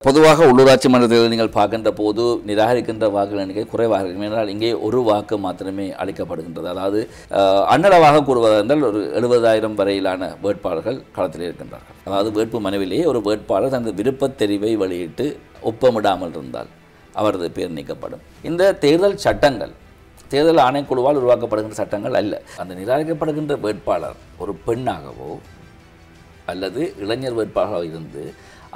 பொதுவாக உள்ளூராட்சி மன்ற தேர்தல் நீங்கள் பார்க்கின்ற போது நிராகரிக்கின்ற வாக்குகள் எண்ணிக்கை குறைவாக இருக்கும். என்றால் இங்கே ஒரு வாக்கு மாத்திரமே அளிக்கப்படுகின்றது. அதாவது அன்னளவாக கூறுவதென்றால் ஒரு 70,000 வரையிலான வேட்பாளர்கள் களத்தில் இருக்கின்றார்கள். அதாவது வேட்பு மனுவிலேயே ஒரு வேட்பாளர் தனது விருப்பத் தெரிவை வெளியிட்டு ஒப்பமிடாமல் இருந்தால் அவரது பேர் நீக்கப்படும். இந்த தேர்தல் சட்டங்கள் தேர்தல் ஆணைக்குழுவால் உருவாக்கப்படுகின்ற சட்டங்கள் அல்ல. அந்த நிராகரிக்கப்படுகின்ற வேட்பாளர் ஒரு பெண்ணாகவோ அல்லது இளைஞர் வேட்பாளராக இருந்து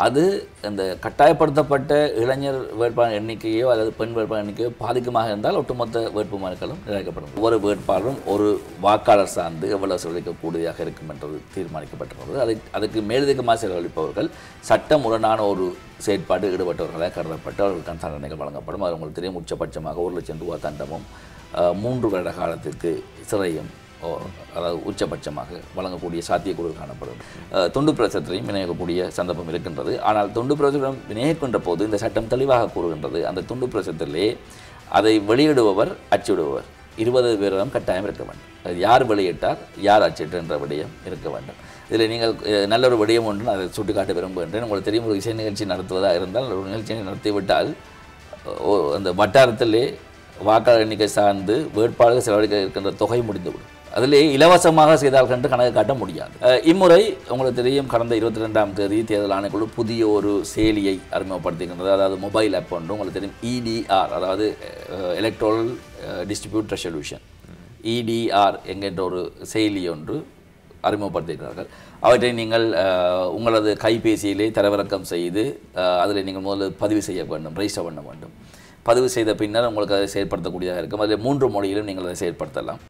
அது அந்த கட்டாயப்படுத்தப்பட்ட இளைஞர் வேட்பாளர் எண்ணிக்கையோ அல்லது பெண் வேட்பாளர் எண்ணிக்கையோ பாதிக்குமாக இருந்தால் ஒட்டுமொத்த வேட்பு மனுக்களும் நிராகரிக்கப்படும். ஒவ்வொரு வேட்பாளரும் ஒரு வாக்காளர் சார்ந்து எவ்வளவு செலவழிக்கக்கூடியதாக இருக்கும் என்றது தீர்மானிக்கப்பட்டுள்ளது. அதுக்கு மேலதிகமாக செலவழிப்பவர்கள் சட்டமுரணான ஒரு செயற்பாடு ஈடுபட்டவர்களாக கருதப்பட்டு அவர்களுக்கான தண்டனைகள் வழங்கப்படும். அது உங்களுக்கு தெரியும், உச்சபட்சமாக 1,00,000 ரூபாய் தண்டமும் 3 வருட காலத்திற்கு சிறையும் அதாவது உச்சபட்சமாக வழங்கக்கூடிய சாத்தியக்கூறு காணப்படும். துண்டு பிரசுரத்தையும் விநியோகிக்கக்கூடிய சந்தர்ப்பம் இருக்கின்றது. ஆனால் துண்டு பிரசுரம் விநியோகிக்கின்ற போது இந்த சட்டம் தெளிவாக கூறுகின்றது, அந்த துண்டு பிரசுரத்திலே அதை வெளியிடுபவர் அச்சிடுபவர் 20 பேரிடம் கட்டாயம் இருக்க வேண்டும். அது யார் வெளியிட்டார் யார் அச்சிட்டார் என்ற விடயம் இருக்க வேண்டும். இதில் நீங்கள் நல்ல ஒரு விடயம் ஒன்று அதை சுட்டிக்காட்ட விரும்புகின்றேன். உங்களுக்கு தெரியும், ஒரு இசை நிகழ்ச்சி நடத்துவதாக இருந்தால் ஒரு நிகழ்ச்சியை நடத்திவிட்டால் அந்த வட்டாரத்திலே வாக்காளர் எண்ணிக்கை சார்ந்து வேட்பாளர்கள் செலவழிக்க இருக்கின்ற தொகை முடிந்துவிடும். அதிலே இலவசமாக செய்தால் கண்டு கணக்கு காட்ட முடியாது. இம்முறை உங்களுக்கு தெரியும், கடந்த 22ஆம் தேதி தேர்தல் ஆணைக்குழு புதிய ஒரு செயலியை அறிமுகப்படுத்துகின்றது. அதாவது மொபைல் ஆப் ஒன்று உங்களுக்கு தெரியும், EDR, அதாவது எலக்ட்ரல் டிஸ்ட்ரிபியூட் ரெசல்யூஷன், EDR என்கின்ற ஒரு செயலி ஒன்று அறிமுகப்படுத்துகிறார்கள். அவற்றை நீங்கள் உங்களது கைபேசியிலே தரவிறக்கம் செய்து அதில் நீங்கள் முதல்ல பதிவு செய்ய வேண்டும், ரெஜிஸ்டர் பண்ண வேண்டும். பதிவு செய்த பின்னர் உங்களுக்கு அதை செயற்படுத்தக்கூடியதாக இருக்கும். அதில் 3 மொழியிலும் நீங்கள் அதை செயற்படுத்தலாம்.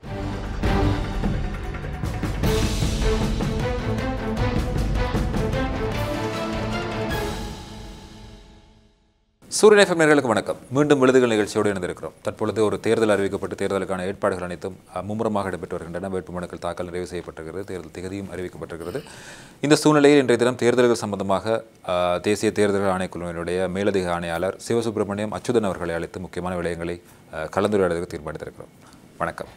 சூரியன் FM நேயர்களுக்கு வணக்கம். மீண்டும் விழுதுகள் நிகழ்ச்சியோடு இணைந்திருக்கிறோம். தற்பொழுது ஒரு தேர்தல் அறிவிக்கப்பட்டு தேர்தலுக்கான ஏற்பாடுகள் அனைத்தும் மும்முரமாக இடம்பெற்று வருகின்றன. வேட்புமனுக்கள் தாக்கல் நிறைவு செய்யப்பட்டிருக்கிறது. தேர்தல் திகதியும் அறிவிக்கப்பட்டிருக்கிறது. இந்த சூழ்நிலையில் இன்றைய தினம் தேர்தல்கள் சம்பந்தமாக தேசிய தேர்தல்கள் ஆணைக்குழுவினுடைய மேலதிக ஆணையாளர் சிவசுப்பிரமணியம் அச்சுதன் அவர்களை அழைத்து முக்கியமான விடயங்களை கலந்துரையாடுவதற்கு தீர்மானித்திருக்கிறோம். வணக்கம்.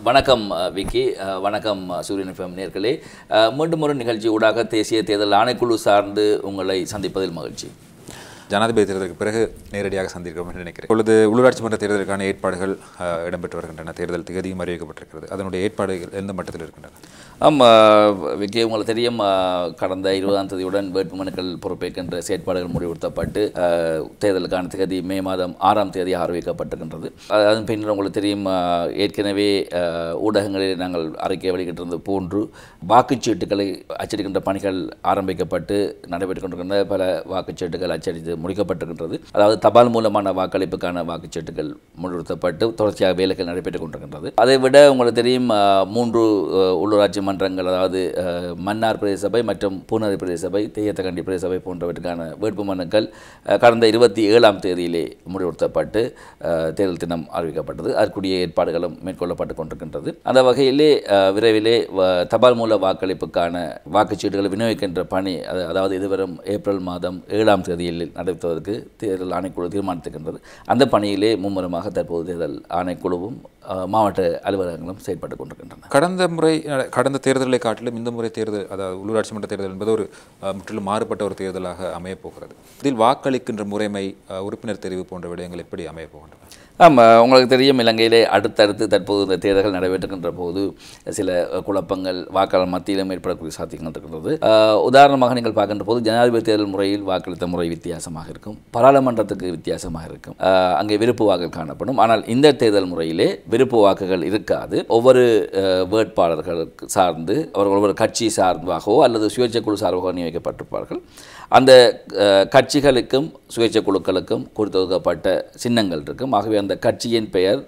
வணக்கம் விக்கி. வணக்கம் சூரியன் FM நேயர்களே. மீண்டும் ஒரு நிகழ்ச்சி ஊடாக தேசிய தேர்தல் ஆணைக்குழு சார்ந்து உங்களை சந்திப்பதில் மகிழ்ச்சி. ஜனாதிபதி தேர்தலுக்கு பிறகு நேரடியாக சந்திக்கிறோம் என்று நினைக்கிறேன். இப்பொழுது உள்ளூராட்சி மன்ற தேர்தலுக்கான ஏற்பாடுகள் இடம்பெற்று வருகின்றன. தேர்தல் திகதியும் அறிவிக்கப்பட்டிருக்கிறது. அதனுடைய ஏற்பாடுகள் எந்த மட்டத்தில் இருக்கின்றன? விக்கி, உங்களுக்கு தெரியும், கடந்த 20ஆம் தேதியுடன் வேட்புமனுக்கள் பொறுப்பேற்கின்ற செயற்பாடுகள் முடிவுறுத்தப்பட்டு தேர்தலுக்கான திகதி மே மாதம் 6ஆம் தேதி அறிவிக்கப்பட்டிருக்கின்றது. அதன் பின்னர் உங்களுக்கு தெரியும், ஏற்கனவே ஊடகங்களில் நாங்கள் அறிக்கை வெளியிட்டிருந்த போன்று வாக்குச்சீட்டுகளை அச்சடிக்கின்ற பணிகள் ஆரம்பிக்கப்பட்டு நடைபெற்றுக் கொண்டிருக்கின்ற பல வாக்குச்சீட்டுகள் அச்சடித்து முடிக்கப்பட்டிருக்கின்றது. அதாவது தபால் மூலமான வாக்களிப்புக்கான வாக்குச்சீட்டுகள் முடிவுறுத்தப்பட்டு தொடர்ச்சியாக வேலைகள் நடைபெற்றுக் கொண்டிருக்கின்றது. அதைவிட உங்களுக்கு தெரியும், 3 உள்ளூராட்சி மன்றங்கள், அதாவது மன்னார் பிரதேச சபை மற்றும் பூனரி பிரதேச சபை, தேயத்தகண்டி பிரதேச சபை போன்றவற்றுக்கான வேட்புமனுக்கள் கடந்த 27ஆம் தேதியிலே முடிவுறுத்தப்பட்டு தேர்தல் தினம் அறிவிக்கப்பட்டது. அதற்குரிய ஏற்பாடுகளும் மேற்கொள்ளப்பட்டு கொண்டிருக்கின்றது. அந்த வகையிலே விரைவிலே தபால் மூல வாக்களிப்புக்கான வாக்குச்சீட்டுகளை விநியோகிக்கின்ற பணி, அதாவது இதுவரும் ஏப்ரல் மாதம் 7ஆம் தேதியில் நடத்துவதற்கு தேர்தல் ஆணைக்குழு தீர்மானித்திருக்கின்றது. அந்த பணியிலே மும்முரமாக தற்போது தேர்தல் ஆணைக்குழுவும் மாவட்ட அலுவலகங்களும் செயல்பட்டுக் கொண்டிருக்கின்றன. கடந்த தேர்தலை காட்டிலும் இந்த முறை தேர்தல், அதாவது உள்ளூராட்சி மன்ற தேர்தல் என்பது ஒரு முற்றிலும் மாறுபட்ட ஒரு தேர்தலாக அமையப்போகிறது. இதில் வாக்களிக்கின்ற முறைமை, உறுப்பினர் தெரிவு போன்ற விடயங்கள் எப்படி அமையப்போகின்றன? உங்களுக்கு தெரியும், இலங்கையிலே அடுத்தடுத்து தற்போது இந்த தேர்தல்கள் நடைபெற்றுகின்ற போது சில குழப்பங்கள் வாக்காளர் மத்தியிலும் ஏற்படக்கூடிய சாத்தியங்கள் இருக்கின்றது. உதாரணமாக நீங்கள் பார்க்கின்ற போது ஜனாதிபதி தேர்தல் முறையில் வாக்களித்த முறை வித்தியாசமாக இருக்கும், பாராளுமன்றத்துக்கு வித்தியாசமாக இருக்கும், அங்கே விருப்பு வாக்குகள் காணப்படும். ஆனால் இந்த தேர்தல் முறையிலே விருப்பு வாக்குகள் இருக்காது. ஒவ்வொரு வேட்பாளர்களுக்கு சார்ந்து அவர்கள் ஒவ்வொரு கட்சி சார்பாகவோ அல்லது சுயேட்சை குழு சார்பாக நியமிக்கப்பட்டிருப்பார்கள். அந்த கட்சிகளுக்கும் சுயேட்சை குழுக்களுக்கும் கொடுத்தொதுக்கப்பட்ட சின்னங்கள் இருக்கும். ஆகவே அந்த கட்சியின் பெயர்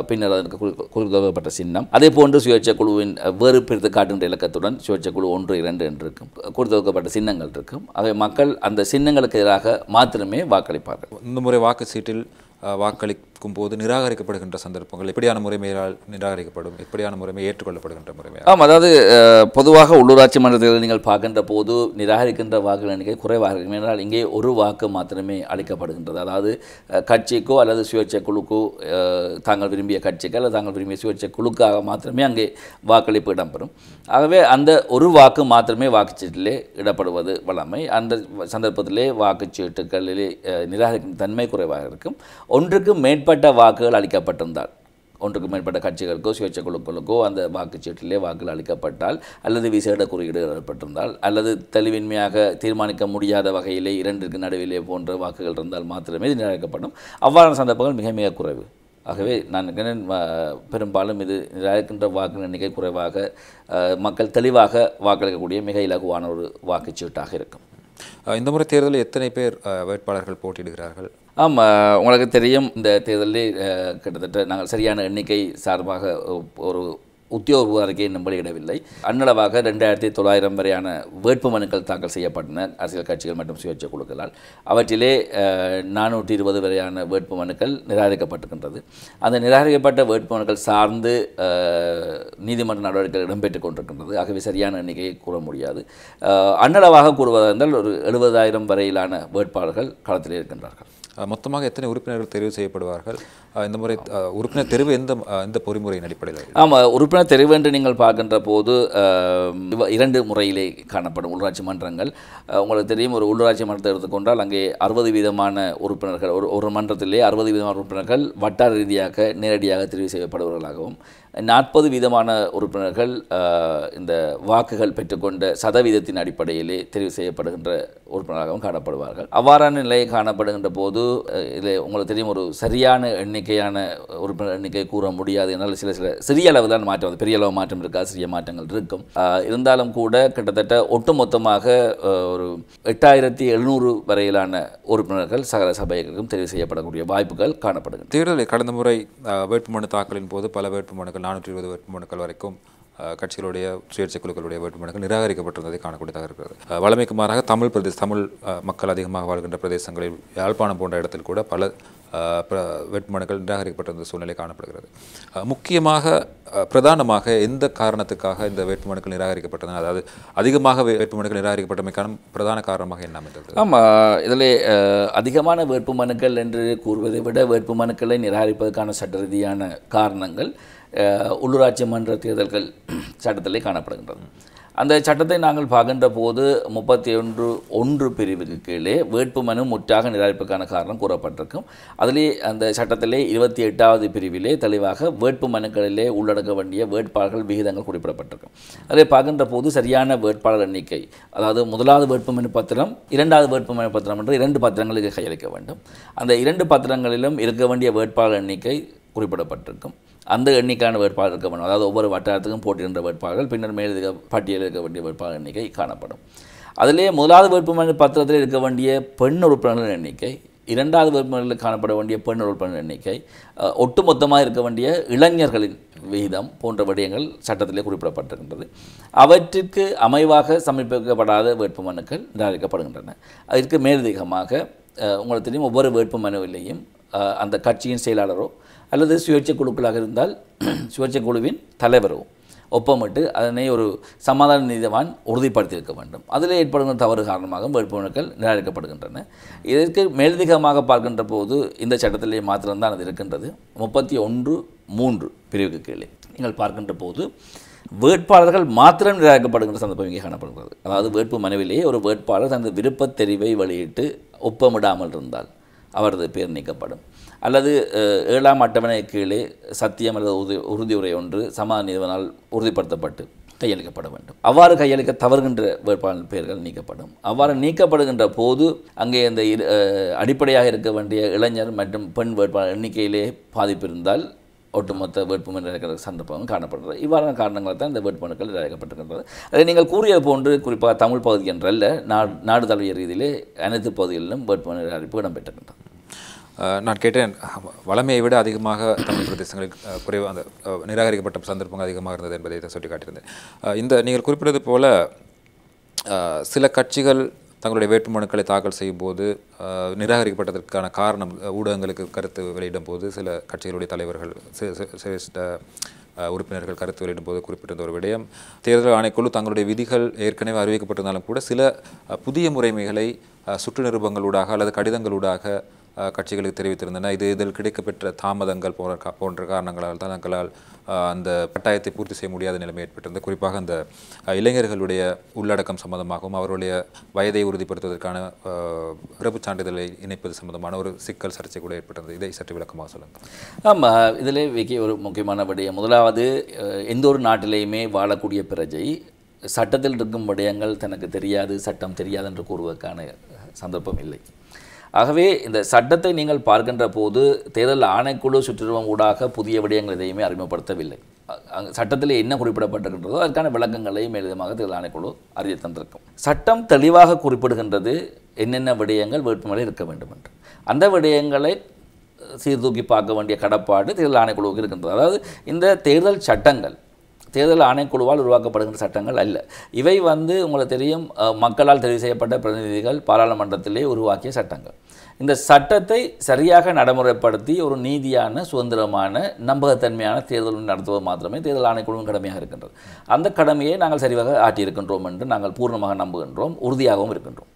பின்னர் அதற்கு கொடுக்கப்பட்ட சின்னம், அதே போன்று சுயேட்சை குழுவின் வேறு பிரித்து காட்டுகின்ற இலக்கத்துடன் சுயேட்சை குழு 1, 2 என்று இருக்கும், கொடுத்தொதுக்கப்பட்ட சின்னங்கள் இருக்கும். ஆகவே மக்கள் அந்த சின்னங்களுக்கு எதிராக மாத்திரமே வாக்களிப்பார்கள். இந்த முறை வாக்குச்சீட்டில் கேட்கும் போது நிராகரிக்கப்படுகின்ற சந்தர்ப்பங்கள் எப்படியான முறைமையால் நிராகரிக்கப்படும், எப்படியான முறைமை ஏற்றுக்கொள்ளப்படுகின்ற முறைமை? அதாவது பொதுவாக உள்ளூராட்சி மன்றத்தில் நீங்கள் பார்க்கின்ற போது நிராகரிக்கின்ற வாக்குகள் எண்ணிக்கை குறைவாக இருக்கும். ஏனென்றால் இங்கே ஒரு வாக்கு மாத்திரமே அளிக்கப்படுகின்றது. அதாவது கட்சிக்கோ அல்லது சுயேட்சை குழுக்கோ, தாங்கள் விரும்பிய கட்சிக்கு அல்லது தாங்கள் விரும்பிய சுயேட்சை குழுக்காக மாத்திரமே அங்கே வாக்களிப்பு இடம்பெறும். ஆகவே அந்த ஒரு வாக்கு மாத்திரமே வாக்குச்சீட்டிலே இடப்படுவது வழமை. அந்த சந்தர்ப்பத்திலே வாக்குச்சீட்டுகளிலே நிராகரிக்கும் தன்மை குறைவாக இருக்கும். ஒன்றுக்கு மேற்பட்ட வாக்குகள் அளிக்கப்பட்டிருந்தால், ஒன்றுக்கு மேற்பட்ட கட்சிகளுக்கோ சுயேட்சை குழுக்களுக்கோ அந்த வாக்குச்சீட்டிலே வாக்குகள் அளிக்கப்பட்டால், அல்லது விசேட குறியீடு ஏற்பட்டிருந்தால், அல்லது தெளிவின்மையாக தீர்மானிக்க முடியாத வகையிலே இரண்டிற்கு நடுவிலே போன்ற வாக்குகள் இருந்தால் மாத்திரமே இது நிராகரிக்கப்படும். அவ்வாறான சந்தர்ப்பங்கள் மிக மிக குறைவு. ஆகவே நான் பெரும்பாலும் இது நிராகரிக்கின்ற வாக்கு எண்ணிக்கை குறைவாக, மக்கள் தெளிவாக வாக்களிக்கக்கூடிய மிக இலகுவான ஒரு வாக்குச்சீட்டாக இருக்கும். இந்த முறை தேர்தலில் எத்தனை பேர் வேட்பாளர்கள் போட்டியிடுகிறார்கள்? உங்களுக்கு தெரியும், இந்த தேர்தலில் கிட்டத்தட்ட நாங்கள் சரியான எண்ணிக்கை சார்பாக ஒரு உத்தியோகபூர்வ அறிக்கை இன்னும் வெளியிடவில்லை. அன்னளவாக 2900 வரையான வேட்புமனுக்கள் தாக்கல் செய்யப்பட்டன அரசியல் கட்சிகள் மற்றும் சுயேட்சை குழுக்களால். அவற்றிலே 420 வரையான வேட்புமனுக்கள் நிராகரிக்கப்பட்டிருக்கின்றது. அந்த நிராகரிக்கப்பட்ட வேட்புமனுக்கள் சார்ந்து நீதிமன்ற நடவடிக்கைகள் இடம்பெற்றுக் கொண்டிருக்கின்றது. ஆகவே சரியான எண்ணிக்கையை கூற முடியாது. அன்னளவாக கூறுவதால் ஒரு 70,000 வரையிலான வேட்பாளர்கள் களத்தில் இருக்கின்றார்கள். மொத்தமாக எத்தனை உறுப்பினர்கள் தெரிவு செய்யப்படுவார்கள்? இந்த முறை உறுப்பினர் தெரிவு எந்த பொறிமுறையின் அடிப்படையில்? உறுப்பினர் தெரிவு என்று நீங்கள் பார்க்கின்ற போது 2 முறையிலே காணப்படும் உள்ளூராட்சி மன்றங்கள். உங்களுக்கு தெரியும், ஒரு உள்ளூராட்சி மன்றத்தை எடுத்துக்கொண்டால் அங்கே 60% உறுப்பினர்கள், ஒரு மன்றத்திலே 60% உறுப்பினர்கள் வட்டார ரீதியாக நேரடியாக தெரிவு செய்யப்படுபவர்களாகவும், 40% உறுப்பினர்கள் இந்த வாக்குகள் பெற்றுக்கொண்ட சதவீதத்தின் அடிப்படையிலே தெரிவு செய்யப்படுகின்ற உறுப்பினராகவும் காணப்படுவார்கள். அவ்வாறான நிலை காணப்படுகின்ற போது இதில் உங்களுக்கு தெரியும், ஒரு சரியான எண்ணிக்கையான உறுப்பினர் எண்ணிக்கை கூற முடியாது. என்னால் சில சிறிய அளவு தான் மாற்றம், பெரிய அளவு மாற்றம் இருக்கா, சிறிய மாற்றங்கள் இருக்கும். இருந்தாலும் கூட கிட்டத்தட்ட ஒட்டுமொத்தமாக ஒரு 8700 வரையிலான உறுப்பினர்கள் சகல சபைகளுக்கும் தெரிவு செய்யப்படக்கூடிய வாய்ப்புகள் காணப்படுகின்றன. தேர்தலில் கடந்த முறை வேட்புமனு தாக்கலின் போது பல வேட்புமனுக்கள் 420 வேட்புமனுக்கள் வரைக்கும் கட்சிகளுடைய சுயேட்சை குழுக்களுடைய வேட்புமனுக்கள் நிராகரிக்கப்பட்டிருந்ததை காணக்கூடியதாக இருக்கிறது. வழமைக்கு மாறாக தமிழ் மக்கள் அதிகமாக வாழ்கின்ற பிரதேசங்களில் யாழ்ப்பாணம் போன்ற இடத்தில் கூட பல வேட்புமனுக்கள் நிராகரிக்கப்பட்டிருந்த சூழ்நிலை காணப்படுகிறது. முக்கியமாக பிரதானமாக எந்த காரணத்துக்காக இந்த வேட்புமனுக்கள் நிராகரிக்கப்பட்டன, அதாவது அதிகமாக வேட்புமனுக்கள் நிராகரிக்கப்பட்டமைக்கான பிரதான காரணமாக என்ன அமைந்தது? இதில் அதிகமான வேட்புமனுக்கள் என்று கூறுவதை விட வேட்புமனுக்களை நிராகரிப்பதற்கான சட்ட ரீதியான காரணங்கள் உள்ளூராட்சி மன்ற தேர்தல்கள் சட்டத்திலே காணப்படுகின்றது. அந்த சட்டத்தை நாங்கள் பார்க்கின்ற போது 31(1) பிரிவுக்கு கீழே வேட்புமனு முற்றாக நிராகரிப்புக்கான காரணம் கூறப்பட்டிருக்கும். அதிலே அந்த சட்டத்திலே 28வது பிரிவிலே தெளிவாக வேட்புமனுக்களிலே உள்ளடக்க வேண்டிய வேட்பாளர்கள் விகிதங்கள் குறிப்பிடப்பட்டிருக்கும். அதை பார்க்கின்ற போது சரியான வேட்பாளர் எண்ணிக்கை, அதாவது முதலாவது வேட்புமனு பத்திரம், 2வது வேட்புமனு பத்திரம் என்று 2 பத்திரங்களுக்கு கையளிக்க வேண்டும். அந்த 2 பத்திரங்களிலும் இருக்க வேண்டிய வேட்பாளர் எண்ணிக்கை குறிப்பிடப்பட்டிருக்கும். அந்த எண்ணிக்கையான வேட்பாளர் இருக்க வேண்டும். அதாவது ஒவ்வொரு வட்டாரத்துக்கும் போட்டியின்ற வேட்பாளர்கள், பின்னர் மேலதிக பட்டியலில் இருக்க வேண்டிய வேட்பாளர் எண்ணிக்கை காணப்படும். அதிலே முதலாவது வேட்புமனு பத்திரத்தில் இருக்க வேண்டிய பெண் உறுப்பினர்கள் எண்ணிக்கை, 2வது வேட்புமனுவில் காணப்பட வேண்டிய பெண் உறுப்பினர் எண்ணிக்கை, ஒட்டுமொத்தமாக இருக்க வேண்டிய இளைஞர்களின் விகிதம் போன்ற விடயங்கள் சட்டத்திலே குறிப்பிடப்பட்டிருக்கின்றது. அவற்றிற்கு அமைவாக சமர்ப்பிக்கப்படாத வேட்புமனுக்கள் நிராகரிக்கப்படுகின்றன. அதற்கு மேலதிகமாக உங்களுக்கு தெரியும், ஒவ்வொரு வேட்புமனுவிலேயும் அந்த கட்சியின் செயலாளரோ அல்லது சுயேட்சை குழுக்களாக இருந்தால் சுயேட்சை குழுவின் தலைவரோ ஒப்பமிட்டு அதனை ஒரு சமாதான நீதிவான் உறுதிப்படுத்தியிருக்க வேண்டும். அதில் ஏற்படுகின்ற தவறு காரணமாக வேட்புமனுக்கள் நிராகரிக்கப்படுகின்றன. இதற்கு மேலதிகமாக பார்க்கின்ற போது இந்த சட்டத்திலே மாத்திரம்தான் அது இருக்கின்றது. 31(3) பிரிவுக்கு கீழே நீங்கள் பார்க்கின்ற போது வேட்பாளர்கள் மாத்திரம் நிராகரிக்கப்படுகின்ற சந்தர்ப்பம் இங்கே காணப்படுகிறது. அதாவது வேட்பு மனுவிலேயே ஒரு வேட்பாளர் தனது விருப்பத் தெரிவை வெளியிட்டு ஒப்பமிடாமல் இருந்தால் அவரது பேர் நீக்கப்படும். அல்லது 7ஆம் அட்டவணை கீழே சத்தியம் அல்லது உறுதியுரை ஒன்று சமாதான நீதிவானால் உறுதிப்படுத்தப்பட்டு கையளிக்கப்பட வேண்டும். அவ்வாறு கையளிக்க தவறுகின்ற வேட்பாளர் பெயர்கள் நீக்கப்படும். அவ்வாறு நீக்கப்படுகின்ற போது அங்கே இந்த அடிப்படையாக இருக்க வேண்டிய இளைஞர் மற்றும் பெண் வேட்பாளர் எண்ணிக்கையிலே பாதிப்பு இருந்தால் ஒட்டுமொத்த வேட்புமனு நிராகரிக்கிற சந்தர்ப்பம் காணப்படுகிறது. இவ்வாறான காரணங்கள் தான் இந்த வேட்புமனுக்கள் நிராகரிக்கப்பட்டிருக்கின்றது. அதை நீங்கள் கூறியது போன்று குறிப்பாக தமிழ் பகுதி என்றல்ல, நாடு தழுவிய ரீதியிலே அனைத்து பகுதிகளிலும் வேட்புமனு நிராகரிப்பு இடம்பெற்றிருக்கின்றது. நான் கேட்டேன், வளமையை விட அதிகமாக தமிழ் பிரதேசங்களில் குறைவு அந்த நிராகரிக்கப்பட்ட சந்தர்ப்பங்கள் அதிகமாக இருந்தது என்பதை சுட்டி காட்டியிருந்தேன். இந்த நீங்கள் குறிப்பிட்டது போல சில கட்சிகள் தங்களுடைய வேட்புமனுக்களை தாக்கல் செய்யும் போது நிராகரிக்கப்பட்டதற்கான காரணம் ஊடகங்களுக்கு கருத்து வெளியிடும் போது சில கட்சிகளுடைய தலைவர்கள் சிரேஷ்ட உறுப்பினர்கள் கருத்து வெளியிடும் போது குறிப்பிட்டிருந்த ஒரு விடயம், தேர்தல் ஆணைக்குழு தங்களுடைய விதிகள் ஏற்கனவே அறிவிக்கப்பட்டிருந்தாலும் கூட சில புதிய முறைமைகளை சுற்று நிருபங்களூடாக அல்லது கடிதங்களூடாக கட்சிகளுக்கு தெரிவித்திருந்தன. இதில் கிடைக்கப்பெற்ற தாமதங்கள் போன்ற காரணங்களால் தான் தங்களால் அந்த கட்டாயத்தை பூர்த்தி செய்ய முடியாத நிலைமை ஏற்பட்டிருந்தது. குறிப்பாக அந்த இளைஞர்களுடைய உள்ளடக்கம் சம்பந்தமாகவும் அவர்களுடைய வயதை உறுதிப்படுத்துவதற்கான பிறப்புச் சான்றிதழை இணைப்பது சம்பந்தமான ஒரு சிக்கல் சர்ச்சை கூட ஏற்பட்டிருந்தது. இதை சற்று விளக்கமாக சொல்லுங்கள். ஆமாம், இதில் விக்கி ஒரு முக்கியமான விடயம். முதலாவது, எந்த ஒரு நாட்டிலேயுமே வாழக்கூடிய பிரஜை சட்டத்தில் இருக்கும் விடயங்கள் தனக்கு தெரியாது, சட்டம் தெரியாது என்று கூறுவதற்கான சந்தர்ப்பம் இல்லை. ஆகவே இந்த சட்டத்தை நீங்கள் பார்க்கின்ற போது தேர்தல் ஆணைக்குழு சுற்றுவம் ஊடாக புதிய விடயங்கள் எதையுமே அறிமுகப்படுத்தவில்லை. சட்டத்தில் என்ன குறிப்பிடப்பட்டிருக்கின்றதோ அதற்கான விளக்கங்களை மேலதிகமாக தேர்தல் ஆணைக்குழு அறிய தந்திருக்கும். சட்டம் தெளிவாக குறிப்பிடுகின்றது என்னென்ன விடயங்கள் வேட்புமனுவில் இருக்க வேண்டும் என்று. அந்த விடயங்களை சீர்தூக்கி பார்க்க வேண்டிய கடப்பாடு தேர்தல் ஆணைக்குழுவுக்கு இருக்கின்றது. அதாவது இந்த தேர்தல் சட்டங்கள் தேர்தல் ஆணைக்குழுவால் உருவாக்கப்படுகின்ற சட்டங்கள் அல்ல. இவை உங்களுக்கு தெரியும், மக்களால் தெரிவு செய்யப்பட்ட பிரதிநிதிகள் பாராளுமன்றத்திலே உருவாக்கிய சட்டங்கள். இந்த சட்டத்தை சரியாக நடைமுறைப்படுத்தி ஒரு நீதியான, சுதந்திரமான, நம்பகத்தன்மையான தேர்தல் நடத்துவது மாத்திரமே தேர்தல் ஆணைக்குழுவின் கடமையாக இருக்கின்றது. அந்த கடமையை நாங்கள் சரிவாக ஆற்றியிருக்கின்றோம் என்று நாங்கள் பூர்ணமாக நம்புகின்றோம், உறுதியாகவும் இருக்கின்றோம்.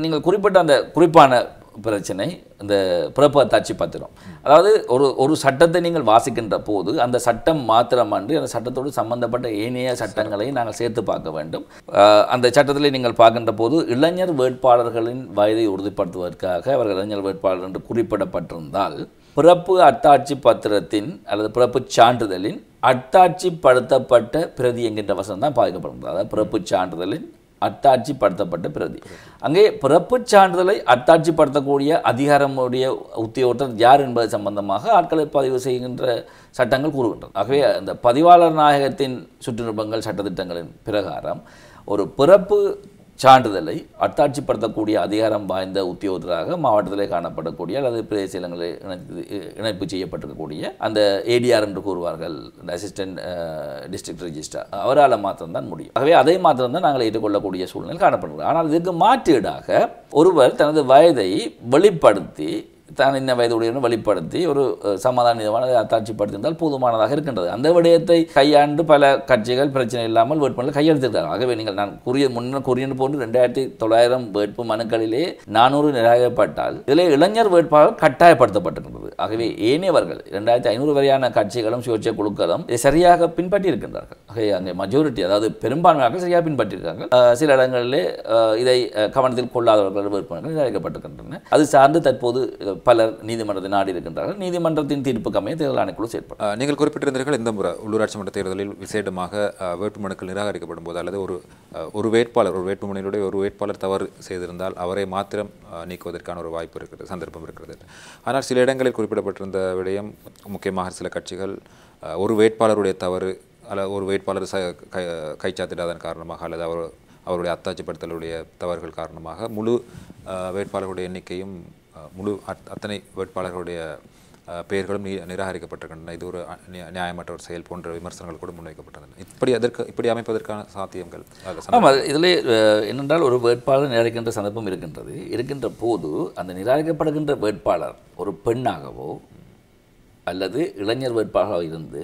நீங்கள் குறிப்பிட்ட அந்த குறிப்பான பிரச்சனை இந்த பிறப்பு அத்தாட்சி பத்திரம். அதாவது ஒரு சட்டத்தை நீங்கள் வாசிக்கின்ற போது அந்த சட்டம் மாத்திரமன்றி அந்த சட்டத்தோடு சம்பந்தப்பட்ட ஏனைய சட்டங்களை நாங்கள் சேர்த்து பார்க்க வேண்டும். அந்த சட்டத்தில் நீங்கள் பார்க்கின்ற போது இளைஞர் வேட்பாளர்களின் வயதை உறுதிப்படுத்துவதற்காக அவர்கள் இளைஞர் வேட்பாளர் என்று குறிப்பிடப்பட்டிருந்தால் பிறப்பு அத்தாட்சி பத்திரத்தின் அல்லது பிறப்பு சான்றிதழின் அத்தாட்சிப்படுத்தப்பட்ட பிரதி என்கின்ற வசனம் தான் பாதிக்கப்படுகிறது. அதாவது பிறப்பு சான்றிதழின் அத்தாட்சிப்படுத்தப்பட்ட பிரதி. அங்கே பிறப்புச் சான்றிதழை அத்தாட்சிப்படுத்தக்கூடிய அதிகாரமுடைய உத்தியோகத்தர் யார் என்பது சம்பந்தமாக ஆட்களை பதிவு செய்கின்ற சட்டங்கள் கூறுகின்றன. ஆகவே அந்த பதிவாளர் நாயகத்தின் சுற்றுநிருபங்கள் சட்டத்திட்டங்களின் பிரகாரம் ஒரு பிறப்பு சான்றிதழை அத்தாட்சிப்படுத்தக்கூடிய அதிகாரம் வாய்ந்த உத்தியோகத்தராக மாவட்டத்திலே காணப்படக்கூடிய அல்லது பிரதேசங்களில் இணைப்பு செய்யப்பட்டிருக்கக்கூடிய அந்த ஏடிஆர் என்று கூறுவார்கள், இந்த அசிஸ்டன்ட் டிஸ்ட்ரிக்ட் ரெஜிஸ்ட்ரார், அவரால் மாத்திரம்தான் முடியும். ஆகவே அதை மாத்திரம்தான் நாங்கள் ஏற்றுக்கொள்ளக்கூடிய சூழ்நிலை காணப்படுகிறது. ஆனால் இதற்கு மாற்றீடாக ஒருவர் தனது வயதை வெளிப்படுத்தி தான் இன்ன வயதுடையவனை வெளிப்படுத்தி ஒரு சமாதானமான அத்தாட்சிப்படுத்தியிருந்தால் போதுமானதாக இருக்கின்றது. அந்த விடயத்தை கையாண்டு பல கட்சிகள் பிரச்சனை இல்லாமல் வேட்புமனுக்கள் கையெழுத்திருக்கிறார்கள். ஆகவே நீங்கள் நான் முன்னர் போன்று 2900 வேட்பு மனுக்களிலே 400 நிராகரிக்கப்பட்டால் இதில் இளைஞர் வேட்பாளர் கட்டாயப்படுத்தப்பட்டிருக்கிறது. ஆகவே ஏனையவர்கள் 2500 வரையான கட்சிகளும் சுயேட்சை குழுக்களும் இதை சரியாக பின்பற்றி இருக்கின்றார்கள். ஆகவே அங்கே மெஜாரிட்டி, அதாவது பெரும்பான்மையாக சரியாக பின்பற்றியிருக்காங்க. சில இடங்களிலே இதை கவனத்தில் கொள்ளாதவர்கள் வேட்புமனுக்கள் நிராகரிக்கப்பட்டிருக்கின்றன. அது சார்ந்து தற்போது பலர் நீதிமன்றத்தை நாடி இருக்கின்றார்கள். நீதிமன்றத்தின் தீர்ப்புக்கு அமைய தேர்தல் ஆணைக்குழு செயற்படும். நீங்கள் குறிப்பிட்டிருந்தீர்கள் இந்த முறை உள்ளூராட்சி மன்ற தேர்தலில் விசேடமாக வேட்புமனுக்கள் நிராகரிக்கப்படும் போது அல்லது ஒரு வேட்பாளர் ஒரு வேட்புமனுடைய ஒரு வேட்பாளர் தவறு செய்திருந்தால் அவரை மாத்திரம் நீக்குவதற்கான ஒரு வாய்ப்பு இருக்கிறது, சந்தர்ப்பம் இருக்கிறது. ஆனால் சில இடங்களில் குறிப்பிடப்பட்டிருந்த விடயம், முக்கியமாக சில கட்சிகள் ஒரு வேட்பாளருடைய தவறு அல்லது ஒரு வேட்பாளர் கைச்சாத்திடாதன் காரணமாக அல்லது அவருடைய அத்தாட்சிப்படுத்தலுடைய தவறுகள் காரணமாக முழு வேட்பாளர்களுடைய எண்ணிக்கையும் முழு அத்தனை வேட்பாளர்களுடைய பெயர்களும் நிராகரிக்கப்பட்டிருக்கின்றன. இது ஒரு நியாயமற்ற ஒரு செயல் போன்ற விமர்சனங்கள் கூட முன்வைக்கப்பட்டன. இப்படி அமைப்பதற்கான சாத்தியங்கள்? ஆமாம், இதில் என்னென்றால் ஒரு வேட்பாளர் நிராகரிக்கின்ற சந்தர்ப்பம் இருக்கின்ற போது அந்த நிராகரிக்கப்படுகின்ற வேட்பாளர் ஒரு பெண்ணாகவோ அல்லது இளைஞர் வேட்பாளராக இருந்து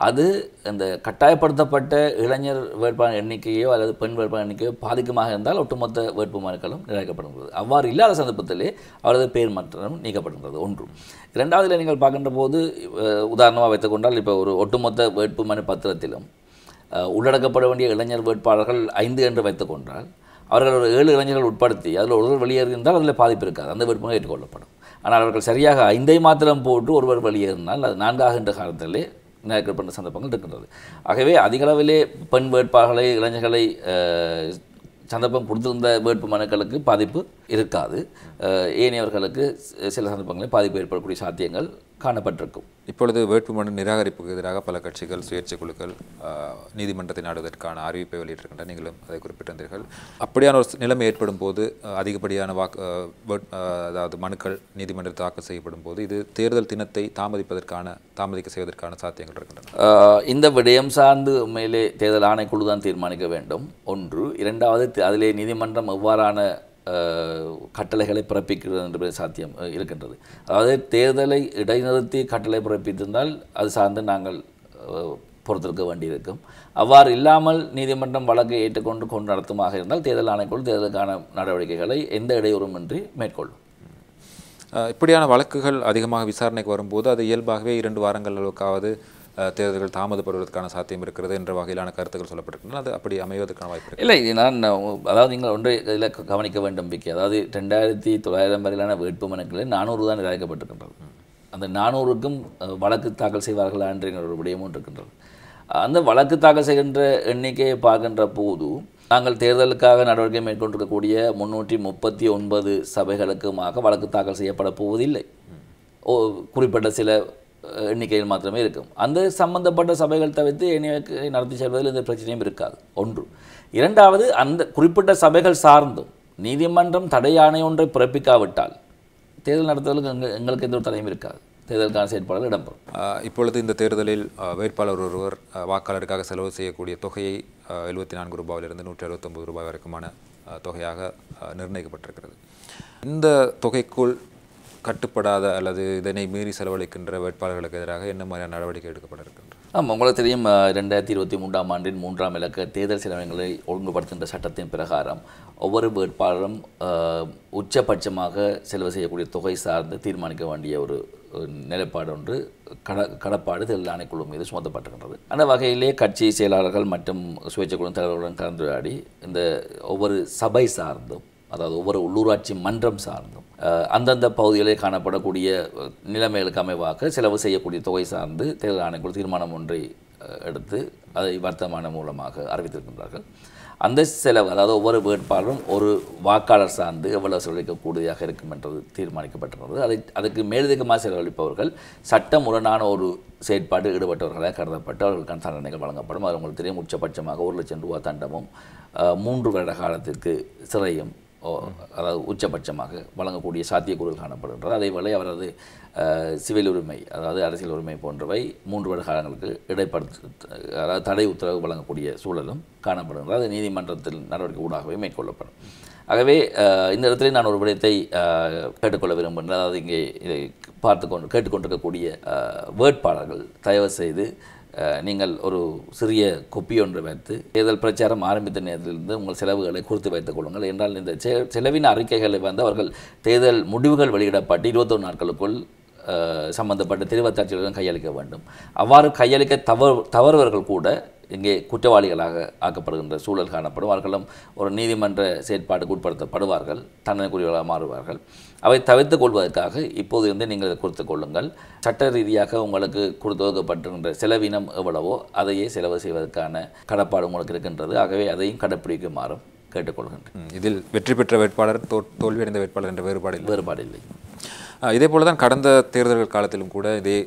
அது அந்த கட்டாயப்படுத்தப்பட்ட இளைஞர் வேட்பாளர் எண்ணிக்கையோ அல்லது பெண் வேட்பாளர் எண்ணிக்கையோ பாதிக்கமாக இருந்தால் ஒட்டுமொத்த வேட்பு மனுக்களும் நிராகரிக்கப்படுகிறது. அவ்வாறு இல்லாத சந்தர்ப்பத்திலே அவரது பெயர் மாற்றம் நீக்கப்படுகிறது. ஒன்று. இரண்டாவதில் நீங்கள் பார்க்கின்ற போது உதாரணமாக வைத்துக்கொண்டால் இப்போ ஒரு ஒட்டுமொத்த வேட்பு மனு பத்திரத்திலும் உள்ளடக்கப்பட வேண்டிய இளைஞர் வேட்பாளர்கள் 5 என்று வைத்துக்கொண்டால் அவர்கள் ஒரு 7 இளைஞர்கள் உட்படுத்தி அதில் ஒருவர் வெளியேறியிருந்தால் அதில் பாதிப்பு இருக்காது, அந்த வேட்புமனு ஏற்றுக்கொள்ளப்படும். ஆனால் அவர்கள் சரியாக 5 மாத்திரம் போட்டு ஒருவர் வெளியேறினால் அது 4 ஆகின்ற காலத்திலே நிராகரிக்கப்பட்ட சந்தர்ப்பங்கள் இருக்கின்றது. ஆகவே அதிகளவிலே பெண் வேட்பாளர்களை இளைஞர்களை சந்தர்ப்பம் கொடுத்திருந்த வேட்பு மனுக்களுக்கு பாதிப்பு இருக்காது. ஏனையவர்களுக்கு சில சந்தர்ப்பங்களில் பாதிப்பு ஏற்படக்கூடிய சாத்தியங்கள் காணப்பட்டிருக்கும். இப்பொழுது வேட்புமனு நிராகரிப்புக்கு எதிராக பல கட்சிகள், சுயேட்சை குழுக்கள் நீதிமன்றத்தை நாடுவதற்கான அறிவிப்பை வெளியிட்டிருக்கின்றன. நீங்களும் அதை குறிப்பிட்டிருந்தீர்கள். அப்படியான ஒரு நிலைமை ஏற்படும் போது அதிகப்படியான அதாவது மனுக்கள் நீதிமன்றத்தில் தாக்கல் செய்யப்படும் போது இது தேர்தல் தினத்தை தாமதிக்க செய்வதற்கான சாத்தியங்கள் இருக்கின்றன. இந்த விடயம் சார்ந்து மேலே தேர்தல் ஆணைக்குழு தான் தீர்மானிக்க வேண்டும். ஒன்று. இரண்டாவது, அதிலே நீதிமன்றம் எவ்வாறான கட்டளைகளை பிறப்பிக்கிறது என்ற சாத்தியம் இருக்கின்றது. அதாவது தேர்தலை இடைநிறுத்தி கட்டளை பிறப்பித்திருந்தால் அது சார்ந்து நாங்கள் பொறுத்திருக்க வேண்டியிருக்கும். அவ்வாறு இல்லாமல் நீதிமன்றம் வழக்கை ஏற்றுக்கொண்டு நடத்துமாக இருந்தால் தேர்தல் ஆணைக்குழு தேர்தலுக்கான நடவடிக்கைகளை எந்த இடையூறுமின்றி மேற்கொள்ளும். இப்படியான வழக்குகள் அதிகமாக விசாரணைக்கு வரும்போது அது இயல்பாகவே 2 வாரங்கள் அளவுக்காவது தேர்தல்கள் தாமதப்படுவதற்கான சாத்தியம் இருக்கிறது என்ற வகையிலான கருத்துக்கள் சொல்லப்பட்டிருக்கின்றன. அது அப்படி அமைவதற்கான வாய்ப்பு இல்லை. இது நான் அதாவது நீங்கள் ஒன்றை இதில் கவனிக்க வேண்டும் விக்கி. அதாவது 2900 வரையிலான வேட்புமனுக்களில் 400 தான் நிராகரிக்கப்பட்டிருக்கின்றது. அந்த 400க்கும் வழக்கு தாக்கல் செய்வார்களா என்ற ஒரு விடயமும் இருக்கின்றது. அந்த வழக்கு தாக்கல் செய்கின்ற எண்ணிக்கையை பார்க்கின்ற போது நாங்கள் தேர்தலுக்காக நடவடிக்கை மேற்கொண்டிருக்கக்கூடிய 339 சபைகளுக்குமாக வழக்கு தாக்கல் செய்யப்பட போவதில்லை. குறிப்பிட்ட சில எண்ணிக்கையில் மாத்திரமே இருக்கும். அந்த சம்பந்தப்பட்ட சபைகள் தவிர்த்து எண்ணிக்கை நடத்தி செல்வதில் எந்த பிரச்சனையும் இருக்காது. ஒன்று. இரண்டாவது, அந்த குறிப்பிட்ட சபைகள் சார்ந்தும் நீதிமன்றம் தடை ஆணை ஒன்றை பிறப்பிக்காவிட்டால் தேர்தல் நடத்துவதற்கு எங்களுக்கு எந்த ஒரு தடையும் இருக்காது. தேர்தலுக்கான செயற்பாடுகள் இடம்பெறும். இப்பொழுது இந்த தேர்தலில் வேட்பாளர் ஒருவர் வாக்காளருக்காக செலவு செய்யக்கூடிய தொகையை 74 ரூபாயிலிருந்து 169 ரூபாய் வரைக்குமான தொகையாக நிர்ணயிக்கப்பட்டிருக்கிறது. இந்த தொகைக்குள் கட்டுப்படாத அல்லது இதனை மீறி செலவழிக்கின்ற வேட்பாளர்களுக்கு எதிராக என்ன மாதிரியான நடவடிக்கை எடுக்கப்பட இருக்கின்றது? உங்களுக்கு தெரியும், 2023ஆம் ஆண்டின் 3ஆம் இலக்க தேர்தல் செலவினங்களை ஒழுங்குபடுத்துகின்ற சட்டத்தின் பிரகாரம் ஒவ்வொரு வேட்பாளரும் உச்சபட்சமாக செலவு செய்யக்கூடிய தொகை சார்ந்து தீர்மானிக்க வேண்டிய ஒரு நிலைப்பாடு ஒன்று கடப்பாடு தேர்தல் ஆணைக்குழு மீது சுமத்தப்பட்டிருக்கின்றது. அந்த வகையிலே கட்சி செயலாளர்கள் மற்றும் சுயேட்சை குழு தலைவர்களுடன் கலந்துரையாடி இந்த ஒவ்வொரு சபை சார்ந்தும், அதாவது ஒவ்வொரு உள்ளூராட்சி மன்றம் சார்ந்தும் அந்தந்த பகுதிகளில் காணப்படக்கூடிய நிலைமைகளுக்கு அமைவாக செலவு செய்யக்கூடிய தொகை சார்ந்து தேர்தல் ஆணைக்குழு தீர்மானம் ஒன்றை எடுத்து அதை வர்த்தமானி மூலமாக அறிவித்திருக்கின்றார்கள். அந்த செலவு, அதாவது ஒவ்வொரு வேட்பாளரும் ஒரு வாக்காளர் சார்ந்து எவ்வளவு செலவழிக்கக்கூடியதாக இருக்கும் என்றது தீர்மானிக்கப்பட்டிருந்தது. அதுக்கு மேலதிகமாக செலவழிப்பவர்கள் சட்ட முரணான ஒரு செயற்பாடு ஈடுபட்டவர்களாக கருதப்பட்டு அவர்களுக்கான தண்டனைகள் வழங்கப்படும். அது உங்களுக்கு தெரியும், உச்சபட்சமாக 1 லட்சம் ரூபாய் தண்டமும் 3 வருட காலத்திற்கு சிறையும் அதாவது உச்சபட்சமாக வழங்கக்கூடிய சாத்தியக்கூறுகள் காணப்படுகின்றது. அதேவேளை அவரது சிவில் உரிமை, அதாவது அரசியல் உரிமை போன்றவை 3 வருட காலங்களுக்கு அதாவது தடை உத்தரவு வழங்கக்கூடிய சூழலும் காணப்படுகின்றது. அது நீதிமன்றத்தில் நடவடிக்கை ஊடாகவே மேற்கொள்ளப்படும். ஆகவே இந்த இடத்துல நான் ஒரு விடயத்தை கேட்டுக்கொள்ள விரும்புகின்றேன். அதாவது இங்கே இதை கேட்டுக்கொண்டிருக்கக்கூடிய வேட்பாளர்கள் தயவு செய்து நீங்கள் ஒரு சிறிய கொப்பி ஒன்று வைத்து தேர்தல் பிரச்சாரம் ஆரம்பித்த நேரத்திலிருந்து உங்கள் செலவுகளை குறித்து வைத்துக் கொள்ளுங்கள். என்றால் இந்த செலவின அறிக்கைகளை அவர்கள் தேர்தல் முடிவுகள் வெளியிடப்பட்டு 21 நாட்களுக்குள் சம்பந்தப்பட்ட தெரிவத்தாட்சிகளுடன் கையளிக்க வேண்டும். அவ்வாறு கையளிக்க தவறுவர்கள் கூட இங்கே குற்றவாளிகளாக ஆக்கப்படுகின்ற சூழல் காணப்படும். அவர்களும் ஒரு நீதிமன்ற செயற்பாட்டுக்கு உட்படுத்தப்படுவார்கள், தண்டனைக்குரியவர்களாக மாறுவார்கள். அவை தவிர்த்து கொள்வதற்காக இப்போது இருந்து நீங்கள் கொடுத்து கொள்ளுங்கள். சட்ட ரீதியாக உங்களுக்கு கொடுத்துவதற்கப்பட்டிருக்கின்ற செலவினம் எவ்வளவோ அதையே செலவு செய்வதற்கான கடப்பாடு உங்களுக்கு இருக்கின்றது. ஆகவே அதையும் கடைப்பிடிக்குமாறும் கேட்டுக்கொள்கின்றேன். இதில் வெற்றி பெற்ற வேட்பாளர் தோல்வியடைந்த வேட்பாளர் என்ற வேறுபாடு இல்லை. இதே போல தான் கடந்த தேர்தல்கள் காலத்திலும் கூட இதே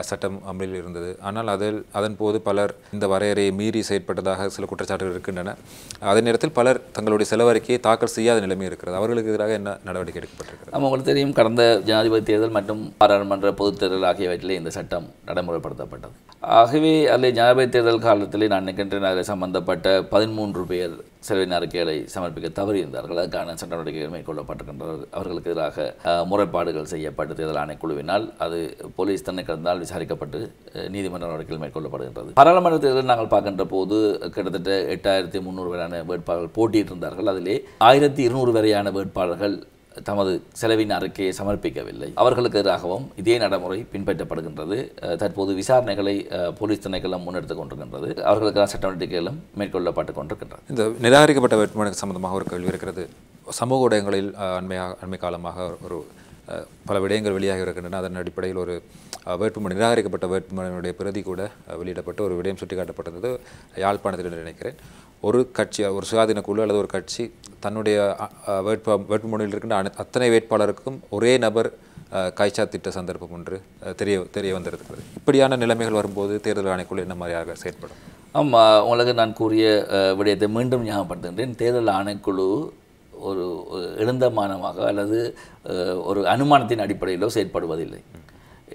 சட்டம் அமலில் இருந்தது. ஆனால் அதன் போது பலர் இந்த வரையறையை மீறி செயற்பட்டதாக சில குற்றச்சாட்டுகள் இருக்கின்றன. அதே நேரத்தில் பலர் தங்களுடைய செலவறிக்கையை தாக்கல் செய்யாத நிலைமை இருக்கிறது. அவர்களுக்கு எதிராக என்ன நடவடிக்கை எடுக்கப்பட்டிருக்கிறது? உங்களுக்கு தெரியும், கடந்த ஜனாதிபதி தேர்தல் மற்றும் பாராளுமன்ற பொதுத் தேர்தல் ஆகியவற்றிலே இந்த சட்டம் நடைமுறைப்படுத்தப்பட்டது. ஆகவே அதில் ஜனாதிபதி தேர்தல் காலத்தில் நான் நினைக்கின்றேன் அதில் சம்பந்தப்பட்ட 13 பேர் செலவின அறிக்கைகளை சமர்ப்பிக்க தவறியிருந்தார்கள். அதுக்கான சட்ட நடவடிக்கைகள் மேற்கொள்ளப்பட்டிருக்கின்றனர். அவர்களுக்கு எதிராக முறைப்பாடுகள் செய்யப்பட்டு தேர்தல் ஆணைக்குழுவினால் அது போலீஸ் திணைக்களத்தால் விசாரிக்கப்பட்டு நீதிமன்ற நடவடிக்கைகள் மேற்கொள்ளப்படுகின்றது. பாராளுமன்ற தேர்தலில் நாங்கள் பார்க்கின்ற போது கிட்டத்தட்ட 8300 வரையான வேட்பாளர்கள் போட்டியிட்டிருந்தார்கள். அதிலே 1200 வரையான வேட்பாளர்கள் தமது செலவின் அறிக்கையை சமர்ப்பிக்கவில்லை. அவர்களுக்கு எதிராகவும் இதே நடைமுறை பின்பற்றப்படுகின்றது. தற்போது விசாரணைகளை போலீஸ் திணைக்களம் முன்னெடுத்துக் கொண்டிருக்கின்றது. அவர்களுக்கான சட்ட நடவடிக்கைகளும் மேற்கொள்ளப்பட்டுக் கொண்டிருக்கின்றன. இந்த நிராகரிக்கப்பட்ட வேட்புமனு சம்பந்தமாக ஒரு கேள்வி இருக்கிறது. சமூக ஊடகங்களில் அண்மை காலமாக ஒரு பல விடயங்கள் வெளியாக இருக்கின்றன. அதன் அடிப்படையில் ஒரு வேட்புமனு நிராகரிக்கப்பட்ட வேட்புமனுடைய பிரதி கூட வெளியிடப்பட்டு ஒரு விடயம் சுட்டிக்காட்டப்பட்டது. யாழ்ப்பாணத்தில் நினைக்கிறேன், ஒரு கட்சி, ஒரு சுயாதீன குழு அல்லது ஒரு கட்சி தன்னுடைய வேட்புமனுவில் இருக்கின்ற அத்தனை வேட்பாளருக்கும் ஒரே நபர் கைச்சாத்திட்ட சந்தர்ப்பம் ஒன்று தெரிய வந்திருக்கிறது. இப்படியான நிலைமைகள் வரும்போது தேர்தல் ஆணைக்குழு என்ன மாதிரியாக செயற்படும்? ஆமாம், உங்களுக்கு நான் கூறிய விடயத்தை மீண்டும் ஞாபகப்படுத்துகின்றேன். தேர்தல் ஆணைக்குழு ஒரு எழுந்தமானமாக அல்லது ஒரு அனுமானத்தின் அடிப்படையிலோ செயற்படுவதில்லை.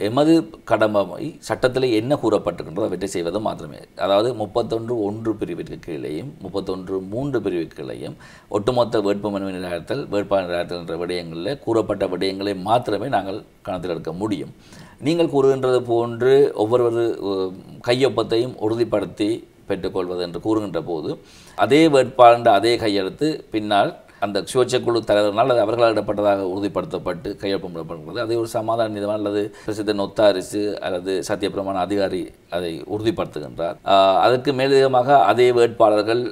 எமது கடமை சட்டத்தில் என்ன கூறப்பட்டிருக்கின்றோ அவற்றை செய்வது மாத்திரமே. அதாவது 31(1) பிரிவிற்கு கீழேயும் 31(3) பிரிவுக்கு கீழேயும் ஒட்டுமொத்த வேட்புமனு நிராகரித்தல் வேட்பாளர் நிராகரித்தல் என்ற விடயங்களில் கூறப்பட்ட விடயங்களை மாத்திரமே நாங்கள் கணக்கில் எடுக்க முடியும். நீங்கள் கூறுகின்றது போன்று ஒவ்வொரு கையொப்பத்தையும் உறுதிப்படுத்தி பெற்றுக்கொள்வது என்று கூறுகின்ற போது அதே வேட்பாளர் அதே கையெழுத்து பின்னால் அந்த சுயேட்சை குழு தலைவர்களால் அது அவர்களால் இடப்பட்டதாக உறுதிப்படுத்தப்பட்டு கையொப்பமிடப்படுகிறது. அதே ஒரு சமாதான நீதிமன்றம் அல்லது பிரசித்த நொத்தாரிசு அல்லது சத்தியப்பிரமாண அதிகாரி அதை உறுதிப்படுத்துகின்றார். அதற்கு மேலதிகமாக அதே வேட்பாளர்கள்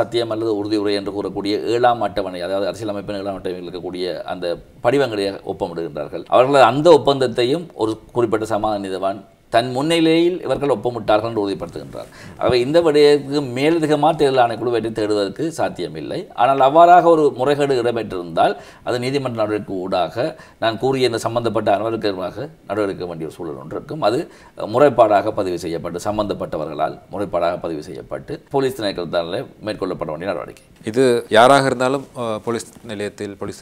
சத்தியம் அல்லது உறுதியுரை என்று கூறக்கூடிய 7ஆம் அட்டவணை, அதாவது அரசியலமைப்பின் 7ஆம் அட்டவணையில் இருக்கக்கூடிய அந்த படிவங்களை ஒப்பமிடுகின்றார்கள். அவர்கள் அந்த ஒப்பந்தத்தையும் ஒரு குறிப்பிட்ட சமாதான நீதிவான் தன் முன்னிலையில் இவர்கள் ஒப்பமிட்டார்கள் என்று உறுதிப்படுத்துகின்றார். ஆகவே இந்த விடயத்துக்கு மேலதிகமாக தேர்தல் ஆணைக்குழு வெற்றி தேடுவதற்கு சாத்தியமில்லை. ஆனால் அவ்வாறாக ஒரு முறைகேடு இடம்பெற்றிருந்தால் அது நீதிமன்ற நடவடிக்கை ஊடாக நான் கூறிய இந்த சம்பந்தப்பட்ட அனைவருக்காக நடவடிக்கை வேண்டிய சூழல் ஒன்று இருக்கும். அது முறைப்பாடாக பதிவு செய்யப்பட்டு சம்பந்தப்பட்டவர்களால் முறைப்பாடாக பதிவு செய்யப்பட்டு போலீஸ் திணைக்களத்தால் மேற்கொள்ளப்பட வேண்டிய நடவடிக்கை. இது யாராக இருந்தாலும் போலீஸ்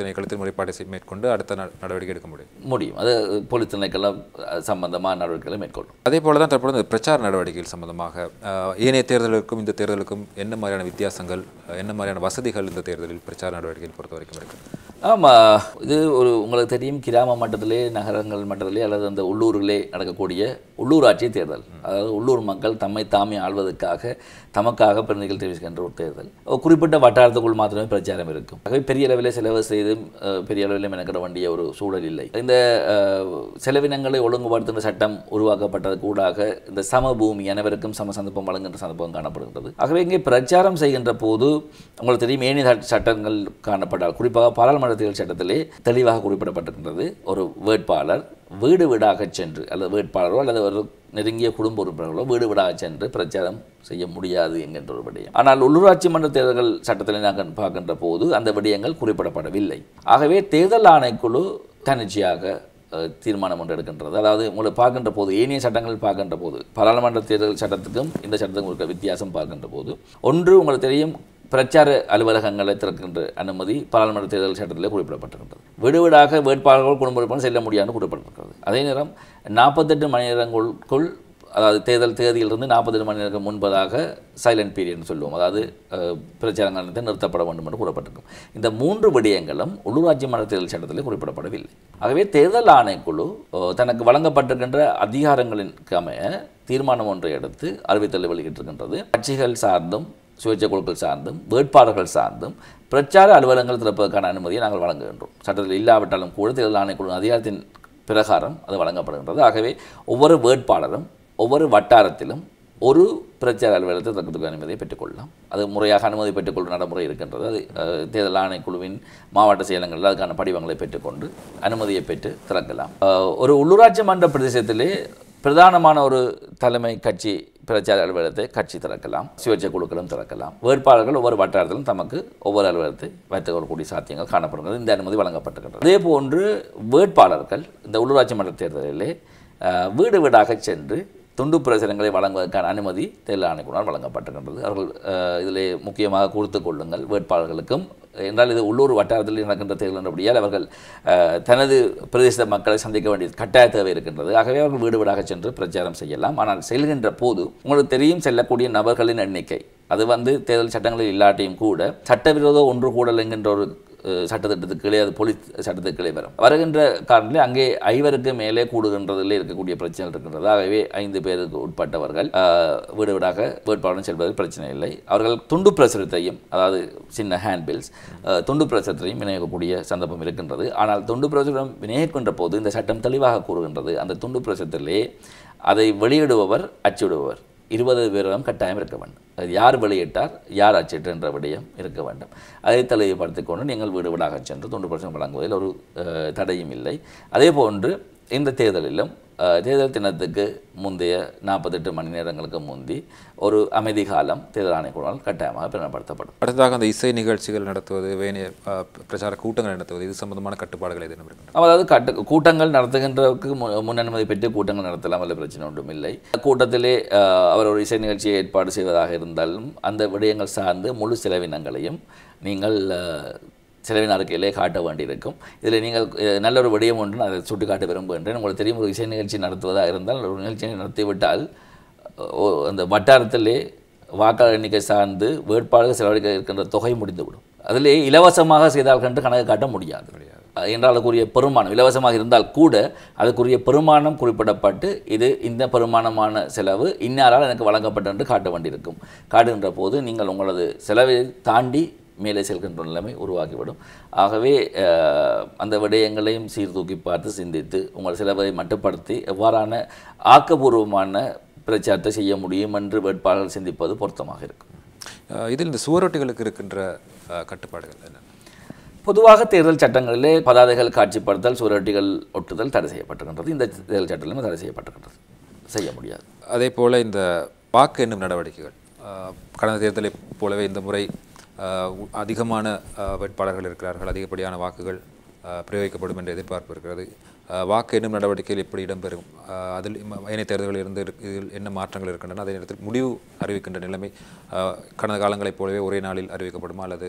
திணைக்களத்தில் முறைப்பாடு மேற்கொண்டு அடுத்த நடவடிக்கை எடுக்க முடியும். அது போலீஸ் திணைக்களம் சம்பந்தமான நடவடிக்கைகளை மேற்கொள்ளும். அதே போல தான் தற்போது பிரச்சார நடவடிக்கைகள் சம்பந்தமாக ஏனைய தேர்தலுக்கும் இந்த தேர்தலுக்கும் என்ன மாதிரியான வித்தியாசங்கள், என்ன மாதிரியான வசதிகள் இந்த தேர்தலில் பிரச்சார நடவடிக்கைகள் பொறுத்த வரைக்கும் இருக்குது? ஆமாம், இது ஒரு உங்களுக்கு தெரியும், கிராம மட்டத்திலே நகரங்கள் மட்டத்திலே அல்லது அந்த உள்ளூரிலே நடக்கக்கூடிய உள்ளூராட்சி தேர்தல். அதாவது உள்ளூர் மக்கள் தம்மை தாமே ஆள்வதற்காக தமக்காக பிரதிநிதிகள் தெரிவிக்கின்ற ஒரு தேர்தல். குறிப்பிட்ட வட்டாரத்துக்குள் மாத்திரமே பிரச்சாரம் இருக்கும். ஆகவே பெரிய அளவில் செலவு செய்து பெரிய அளவில் மெனக்கிட வேண்டிய ஒரு சூழல் இல்லை. இந்த செலவினங்களை ஒழுங்குபடுத்துகின்ற சட்டம் உருவாக்கப்பட்டதுக்கு ஊடாக இந்த சமபூமி அனைவருக்கும் சம சந்தர்ப்பம் வழங்குகின்ற சந்தர்ப்பம் காணப்படுகின்றது. ஆகவே இங்கே பிரச்சாரம் செய்கின்ற போது உங்களுக்கு தெரியும் ஏனைய சட்டங்கள் காணப்பட்டால் குறிப்பாக பாராளுமன்ற தேர்தல் சட்டத்திலே தெளிவாக குறிப்பிடப்பட்டிருக்கின்றது. ஒரு வேட்பாளர் வீடு வீடாக சென்று அல்லது வேட்பாளரோ அல்லது ஒரு நெருங்கிய குடும்ப உறுப்பினர்களோ வீடு வீடாக சென்று பிரச்சாரம் செய்ய முடியாது என்கின்ற ஒரு விடயம். ஆனால் உள்ளூராட்சி மன்ற தேர்தல்கள் சட்டத்தில் நாங்கள் பார்க்கின்ற போது அந்த விடயங்கள் குறிப்பிடப்படவில்லை. ஆகவே தேர்தல் ஆணைக்குழு தன்னிச்சையாக தீர்மானம் ஒன்று எடுக்கின்றது. அதாவது உங்களை பார்க்கின்ற போது ஏனைய சட்டங்கள் பார்க்கின்ற போது பாராளுமன்ற தேர்தல் சட்டத்துக்கும் இந்த சட்டத்துக்கும் இருக்க வித்தியாசம் பார்க்கின்ற போது ஒன்று உங்களுக்கு தெரியும், பிரச்சார அலுவலகங்களை திறக்கின்ற அனுமதி பாராளுமன்ற தேர்தல் சட்டத்தில் குறிப்பிடப்பட்டிருக்கின்றது. வீடு வீடாக வேட்பாளர்கள் குடும்ப உறுப்பினர் செல்ல முடியாது குறிப்பிடப்பட்டிருக்கிறது. அதே நேரம் 48 மணி நேரங்களுக்குள், அதாவது தேர்தல் தேதியிலிருந்து 48 மணி நேரம் முன்பதாக சைலண்ட் பீரியட்னு சொல்லுவோம், அதாவது பிரச்சாரங்கள் நிறுத்தப்பட வேண்டும் என்று கூறப்பட்டிருக்கும். இந்த 3 விடயங்களும் உள்ளூராட்சி மன்ற தேர்தல் சட்டத்தில் குறிப்பிடப்படவில்லை. ஆகவே தேர்தல் ஆணைக்குழு தனக்கு வழங்கப்பட்டிருக்கின்ற அதிகாரங்களின் அமைய தீர்மானம் ஒன்றை எடுத்து அறிவித்தல் வெளியிட்டிருக்கின்றது. கட்சிகள் சார்ந்தும் சுயேட்சை குழுக்கள் சார்ந்தும் வேட்பாளர்கள் சார்ந்தும் பிரச்சார அலுவலகங்கள் திறப்பதற்கான அனுமதியை நாங்கள் வழங்குகின்றோம். சட்டத்தில் இல்லாவிட்டாலும் கூட தேர்தல் ஆணைக்குழு அதிகாரத்தின் பிரகாரம் அது வழங்கப்படுகின்றது. ஆகவே ஒவ்வொரு வேட்பாளரும் ஒவ்வொரு வட்டாரத்திலும் ஒரு பிரச்சார அலுவலகத்தை திறக்கிறதுக்கு அனுமதியை பெற்றுக்கொள்ளலாம். அது முறையாக அனுமதி பெற்றுக்கொள்ளும் நடைமுறை இருக்கின்றது. அது தேர்தல் ஆணைக்குழுவின் மாவட்ட செயலகங்களில் அதுக்கான படிவங்களை பெற்றுக்கொண்டு அனுமதியை பெற்று திறக்கலாம். ஒரு உள்ளூராட்சி மன்ற பிரதேசத்திலே பிரதானமான ஒரு தலைமை கட்சி பிரச்சார அலுவலகத்தை கட்சி திறக்கலாம், சுயேட்சை குழுக்களும் திறக்கலாம். வேட்பாளர்கள் ஒவ்வொரு வட்டாரத்திலும் தமக்கு ஒவ்வொரு அலுவலகத்தை வைத்துக் கொள்ளக்கூடிய சாத்தியங்கள் காணப்படுகிறது. இந்த அனுமதி வழங்கப்பட்டிருக்கிறது. அதே போன்று வேட்பாளர்கள் இந்த உள்ளூராட்சி மன்ற தேர்தலிலே வீடு வீடாக சென்று துண்டு பிரசுரங்களை வழங்குவதற்கான அனுமதி தேர்தல் ஆணைக்குழுவால் வழங்கப்பட்டிருக்கின்றது. அவர்கள் இதிலே முக்கியமாக குறித்து கொள்ளுங்கள் வேட்பாளர்களுக்கும், என்றால் இது உள்ளூர் வட்டாரத்தில் நடக்கின்ற தேர்தல் என்றபடியால் அவர்கள் தனது பிரதேச மக்களை சந்திக்க வேண்டிய கட்டாய தேவை இருக்கின்றது. ஆகவே அவர்கள் வீடு வீடாக சென்று பிரச்சாரம் செய்யலாம். ஆனால் செல்கின்ற போது உங்களுக்கு தெரியும், செல்லக்கூடிய நபர்களின் எண்ணிக்கை அது தேர்தல் சட்டங்களில் இல்லாட்டியும் கூட சட்டவிரோத ஒன்று கூடல் என்கின்ற ஒரு சட்டத்திட்டத்துக்கு கீழே, அது போலீஸ் சட்டத்துக்கு கீழே வரும். வருகின்ற காரணத்தில் அங்கே 5 மேலே கூடுகின்றதில் இருக்கக்கூடிய பிரச்சனை இருக்கின்றது. ஆகவே 5 பேருக்கு உட்பட்டவர்கள் வீடு வீடாக வேட்பாளர் செல்வதில் பிரச்சனை இல்லை. அவர்கள் துண்டு பிரசுரத்தையும், அதாவது சின்ன ஹேண்ட்பில்ஸ் துண்டு பிரசுரத்தையும் விநியோகிக்கக்கூடிய சந்தர்ப்பம் இருக்கின்றது. ஆனால் துண்டு பிரசுரம் விநியோகிக்கின்ற போது இந்த சட்டம் தெளிவாக கூறுகின்றது, அந்த துண்டு பிரசுரத்திலே அதை வெளியிடுபவர் அச்சிடுபவர் 20 பேரும் கட்டாயம் இருக்க வேண்டும். அது யார் வெளியிட்டார் யார் அச்சிட்டு என்ற விடயம் இருக்க வேண்டும். அதை தெளிவுபடுத்திக் கொண்டு நீங்கள் வீடு வீடாக சென்று தொண்டு பிரச்சனை வழங்குவதில் ஒரு தடையும் இல்லை. அதே போன்று இந்த தேர்தலிலும் தேர்தல் தினத்துக்கு முந்தைய 48 மணி நேரங்களுக்கு முந்தி ஒரு அமைதி காலம் தேர்தல் ஆணைக்குழுவால் கட்டாயமாக பின்னப்படுத்தப்படும். அடுத்ததாக அந்த இசை நிகழ்ச்சிகள் நடத்துவது, வேணிய பிரச்சார கூட்டங்கள் நடத்துவது, இது சம்பந்தமான கட்டுப்பாடுகள் எதுவும் இருக்கு? அதாவது கூட்டங்கள் நடத்துகின்றவருக்கு முன் அனுமதி பெற்று கூட்டங்கள் நடத்தலாம், அல்ல பிரச்சனை ஒன்றும் இல்லை. கூட்டத்திலே அவர் ஒரு இசை நிகழ்ச்சியை ஏற்பாடு செய்வதாக இருந்தாலும் அந்த விடயங்கள் சார்ந்து முழு செலவினங்களையும் நீங்கள் செலவின அறிக்கையிலே காட்ட வேண்டியிருக்கும். இதில் நீங்கள் நல்ல ஒரு விடயம் ஒன்று அதை சுட்டிக்காட்ட விரும்புகின்றேன். உங்களுக்கு தெரியும், ஒரு இசை நிகழ்ச்சி நடத்துவதாக இருந்தால் ஒரு நிகழ்ச்சியை நடத்திவிட்டால் அந்த வட்டாரத்திலே வாக்காளர் எண்ணிக்கை சார்ந்து வேட்பாளர்கள் செலவழிக்க இருக்கின்ற தொகை முடிந்துவிடும். அதிலே இலவசமாக செய்தால் கண்டு கணக்கு காட்ட முடியாது என்றால் அதுக்குரிய பெருமானம் இலவசமாக இருந்தால் கூட அதுக்குரிய பெருமானம் குறிப்பிடப்பட்டு இது இந்த பெருமானமான செலவு இன்னாரால் எனக்கு வழங்கப்பட்ட என்று காட்ட வேண்டியிருக்கும். காட்டுகின்ற போது நீங்கள் உங்களது செலவை தாண்டி மேலே செல்கின்ற நிலைமை உருவாக்கிவிடும். ஆகவே அந்த விடயங்களையும் சீர்தூக்கி பார்த்து சிந்தித்து உங்கள் செலவை மட்டுப்படுத்தி எவ்வாறான ஆக்கப்பூர்வமான பிரச்சாரத்தை செய்ய முடியும் என்று வேட்பாளர்கள் சிந்திப்பது பொருத்தமாக இருக்கும். இதில் இந்த சுவரொட்டிகளுக்கு இருக்கின்ற கட்டுப்பாடுகள் என்ன? பொதுவாக தேர்தல் சட்டங்களிலே பதாதைகள் காட்சிப்படுத்தல், சுவரொட்டிகள் ஒட்டுதல் தடை செய்யப்பட்டிருக்கின்றது. இந்த தேர்தல் சட்டத்திலுமே தடை செய்யப்பட்டிருக்கின்றது, செய்ய முடியாது. அதே போல் இந்த வாக்கு எண்ணும் நடவடிக்கைகள் கடந்த தேர்தலை போலவே இந்த முறை அதிகமான வேட்பாளர்கள் இருக்கிறார்கள், அதிகப்படியான வாக்குகள் பிரயோகிக்கப்படும் என்ற எதிர்பார்ப்பு இருக்கிறது. வாக்கு எண்ணும் நடவடிக்கைகள் எப்படி இடம்பெறும், அதில் ஏனைய தேர்தல்களில் இருந்து இதில் என்ன மாற்றங்கள் இருக்கின்றன, அதே நேரத்தில் முடிவு அறிவிக்கின்ற நிலைமை கடந்த காலங்களைப் போலவே ஒரே நாளில் அறிவிக்கப்படுமா அல்லது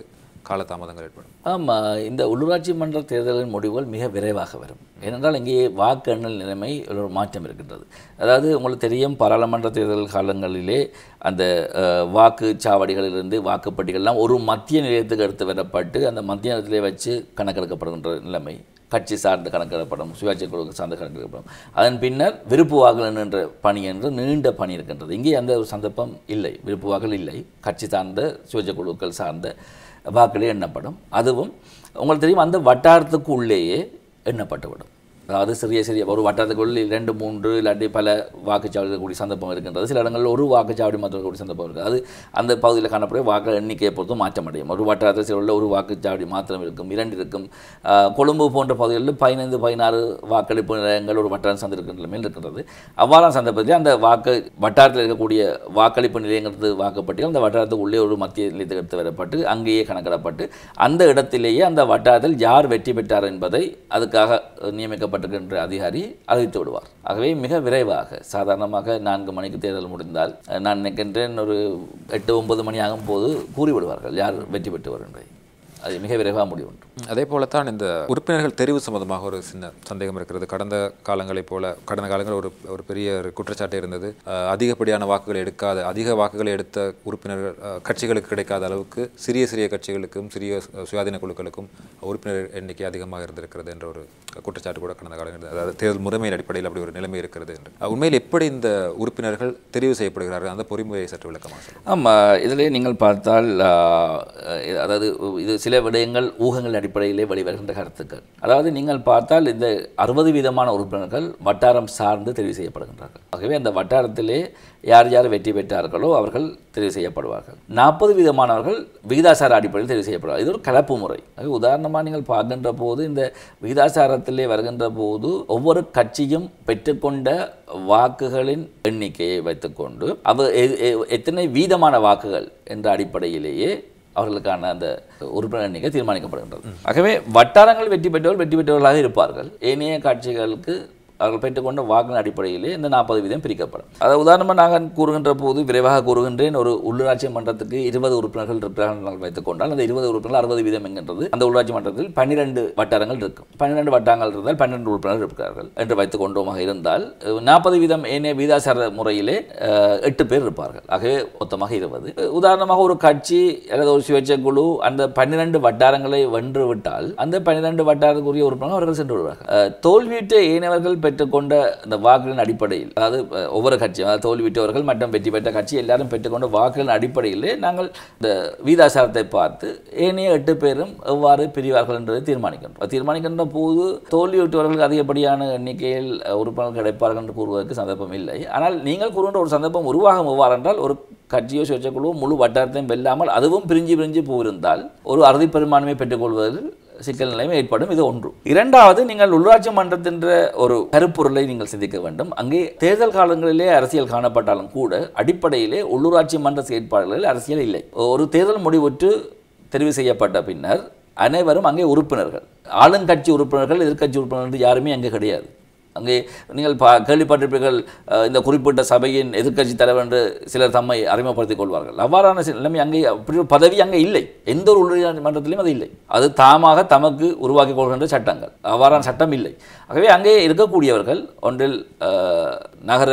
காலதாமதங்கள் ஏற்படும்? ஆமாம், இந்த உள்ளூராட்சி மன்ற தேர்தலின் முடிவுகள் மிக விரைவாக வரும். ஏனென்றால் இங்கே வாக்கு எண்ணல் நிலைமை ஒரு மாற்றம் இருக்கின்றது. அதாவது உங்களுக்கு தெரியும், பாராளுமன்ற தேர்தல் காலங்களிலே அந்த வாக்குச்சாவடிகளிலிருந்து வாக்குப்பட்டிகள்லாம் ஒரு மத்திய நிலையத்துக்கு எடுத்து வரப்பட்டு அந்த மத்திய நிலையத்திலே வச்சு கணக்கெடுக்கப்படுகின்ற நிலைமை, கட்சி சார்ந்து கணக்கெடுக்கப்படும், சுயாட்சி குழு சார்ந்து கணக்கெடுக்கப்படும். அதன் பின்னர் விருப்பு வாக்குகள் என்ற பணி என்று நீண்ட பணி இருக்கின்றது. இங்கே அந்த ஒரு சந்தர்ப்பம் இல்லை, விருப்பு வாக்குகள் இல்லை, கட்சி சார்ந்த சுயாட்சி குழுக்கள் சார்ந்த வாக்குகளே எண்ணப்படும். அதுவும் உங்களுக்கு தெரியும், அந்த வட்டாரத்துக்கு உள்ளேயே எண்ணப்பட்டுவிடும். அதாவது சிறிய ஒரு வட்டாரத்துக்குள்ளே 2, 3 இல்லாட்டி பல வாக்குச்சாவடிகள் கூடிய சந்தர்ப்பம் இருக்கின்றது. சில இடங்களில் ஒரு வாக்குச்சாவடி மாத்திரம் கூடிய சந்தர்ப்பம் இருக்குது. அது அந்த பகுதியில் காணப்படும் வாக்கு எண்ணிக்கையை பொறுத்தும் மாற்றமடையும். ஒரு வட்டாரத்தில் சில உள்ள ஒரு வாக்குச்சாவடி மாத்திரம் இருக்கும், 2 இருக்கும். கொழும்பு போன்ற பகுதிகளில் 15, 16 வாக்களிப்பு நிலையங்கள் ஒரு வட்டாரம் சந்திருக்கின்ற நிலைமையில் இருக்கின்றது. அவ்வாறான சந்தர்ப்பத்தில் அந்த வட்டாரத்தில் இருக்கக்கூடிய வாக்களிப்பு நிலையங்கிறது வாக்குப்பட்டியல் அந்த வட்டாரத்துக்கு உள்ளே ஒரு மத்திய நிலையத்துக்கு எடுத்து வரப்பட்டு அங்கேயே கணக்கிடப்பட்டு அந்த இடத்திலேயே அந்த வட்டாரத்தில் யார் வெற்றி பெற்றார் என்பதை அதுக்காக நியமிக்கப்பட்ட அதிகாரி அறிவித்து விடுவார். ஆகவே மிக விரைவாக, சாதாரணமாக 4 மணிக்கு தேர்தல் முடிந்தால் நான் நினைக்கின்றேன் ஒரு 8, 9 மணி ஆகும் போது கூறிவிடுவார்கள் யார் வெற்றி பெற்றவர் என்பதை. அது மிக விரைவாக முடியும். அதே போலத்தான் இந்த உறுப்பினர்கள் தெரிவு சம்பந்தமாக ஒரு சின்ன சந்தேகம் இருக்கிறது. கடந்த காலங்களைப் போல கடந்த காலங்களில் ஒரு பெரிய குற்றச்சாட்டு இருந்தது. அதிகப்படியான வாக்குகளை எடுக்காத, அதிக வாக்குகளை எடுத்த உறுப்பினர்கள் கட்சிகளுக்கு கிடைக்காத அளவுக்கு சிறிய கட்சிகளுக்கும் சிறிய சுயாதீன குழுக்களுக்கும் உறுப்பினர் எண்ணிக்கை அதிகமாக இருந்திருக்கிறது என்ற ஒரு குற்றச்சாட்டு கூட கடந்த காலங்களில், அதாவது தேர்தல் முறைமையின் அடிப்படையில் அப்படி ஒரு நிலைமை இருக்கிறது என்று. உண்மையில் எப்படி இந்த உறுப்பினர்கள் தெரிவு செய்யப்படுகிறார்கள் அந்த பொறிமுறையை சற்று விளக்கமாக சொல்லுங்கள். ஆமாம், இதிலே நீங்கள் பார்த்தால் அதாவது இது சில விடயங்கள் ஊகங்கள் அடிப்படையிலே வெளிவருகின்ற கருத்துக்கள். அதாவது நீங்கள் பார்த்தால் இந்த 60% உறுப்பினர்கள் வட்டாரம் சார்ந்து தெரிவு செய்யப்படுகின்றார்கள். ஆகவே அந்த வட்டாரத்திலே யார் யார் வெற்றி பெற்றார்களோ அவர்கள் தெரிவு செய்யப்படுவார்கள். 40% விகிதாசார அடிப்படையில் தெரிவு செய்யப்படுவார்கள். இது ஒரு கலப்பு முறை. உதாரணமாக நீங்கள் பார்க்கின்ற போது இந்த விகிதாசாரத்திலே வருகின்ற போது ஒவ்வொரு கட்சியும் பெற்றுக்கொண்ட வாக்குகளின் எண்ணிக்கையை வைத்துக்கொண்டு எத்தனை வீதமான வாக்குகள் என்ற அடிப்படையிலேயே அவர்களுக்கான அந்த உறுப்பினர் எண்ணிக்கை தீர்மானிக்கப்படுகின்றது. ஆகவே வட்டாரங்கள் வெற்றி பெற்றவர்களாக இருப்பார்கள். ஏனைய கட்சிகளுக்கு அவர்கள் பெற்றுக்கொண்ட வாக்கின் அடிப்படையிலே இந்த 40% பிரிக்கப்படும். அதை உதாரணமாக நாங்கள் கூறுகின்ற போது விரைவாக கூறுகின்றேன், ஒரு உள்ளூராட்சி மன்றத்துக்கு 20 உறுப்பினர்கள் இருக்கிறார்கள் வைத்துக் கொண்டால் அந்த 20 உறுப்பினர்கள் 60% என்கின்றது. அந்த உள்ளாட்சி மன்றத்தில் 12 வட்டாரங்கள் இருக்கும். 12 வட்டாரங்கள் இருந்தால் 12 உறுப்பினர்கள் இருக்கிறார்கள் என்று வைத்துக் கொண்டோமாக இருந்தால் 40% ஏனைய வீதாசார முறையிலே 8 பேர் இருப்பார்கள். ஆகவே மொத்தமாக 20. உதாரணமாக ஒரு கட்சி அல்லது ஒரு சுயேட்சை குழு அந்த 12 வட்டாரங்களை வென்று விட்டால் அந்த 12 வட்டாரத்துக்குரிய உறுப்பினர்கள் அவர்கள் சென்று விடுவார்கள். தோல்வியுற்ற ஏனையவர்கள் பெற்றுக்கொண்ட அந்த வாக்குகளின் அடிப்படையில், அதாவது ஒவ்வொரு கட்சியும், அதாவது தோல்வியுற்றவர்கள் மற்றும் வெற்றி பெற்ற கட்சி எல்லாரும் பெற்றுக்கொண்ட வாக்குகளின் அடிப்படையிலே நாங்கள் இந்த வீதாசாரத்தை பார்த்து ஏனைய 8 பேரும் எவ்வாறு பிரிவார்கள் என்பதை தீர்மானிக்கின்ற போது தோல்வியுற்றவர்களுக்கு அதிகப்படியான எண்ணிக்கையில் உறுப்பினர்கள் கிடைப்பார்கள் என்று கூறுவதற்கு சந்தர்ப்பம் இல்லை. ஆனால் நீங்கள் கூறுகின்ற ஒரு சந்தர்ப்பம் உருவாகும் எவ்வாறென்றால் ஒரு கட்சியோ சுயேட்சைக்குழுவோ முழு வட்டாரத்தையும் வெல்லாமல் அதுவும் பிரிஞ்சு போயிருந்தால் ஒரு அறுதி பெரும்பான்மை பெற்றுக்கொள்வதில் சிக்கல் நிலைமை ஏற்படும். இது ஒன்று. இரண்டாவது, நீங்கள் உள்ளாட்சி மன்றத்தின் ஒரு கருப்பொருளை நீங்கள் சிந்திக்க வேண்டும். அங்கே தேர்தல் காலங்களிலே அரசியல் காணப்பட்டாலும் கூட அடிப்படையிலே உள்ளூராட்சி மன்ற செயற்பாடுகளில் அரசியல் இல்லை. ஒரு தேர்தல் முடிவுற்று தெரிவு செய்யப்பட்ட பின்னர் அனைவரும் அங்கே உறுப்பினர்கள், ஆளுங்கட்சி உறுப்பினர்கள் எதிர்கட்சி உறுப்பினர்கள் யாருமே அங்கே கிடையாது. அங்கே நீங்கள் கேள்விப்பட்டிருப்பீர்கள், இந்த குறிப்பிட்ட சபையின் எதிர்க்கட்சி தலைவர் என்று சிலர் தம்மை அறிமுகப்படுத்திக் கொள்வார்கள். அவ்வாறான நிலைமை அங்கே அப்படி ஒரு பதவி அங்கே இல்லை. எந்த ஒரு உள்ளூராட்சி மன்றத்திலும் அது இல்லை. அது தாமாக தமக்கு உருவாக்கி கொள்கின்ற சட்டங்கள். அவ்வாறான சட்டம் இல்லை. ஆகவே அங்கே இருக்கக்கூடியவர்கள் ஒன்றில் நகர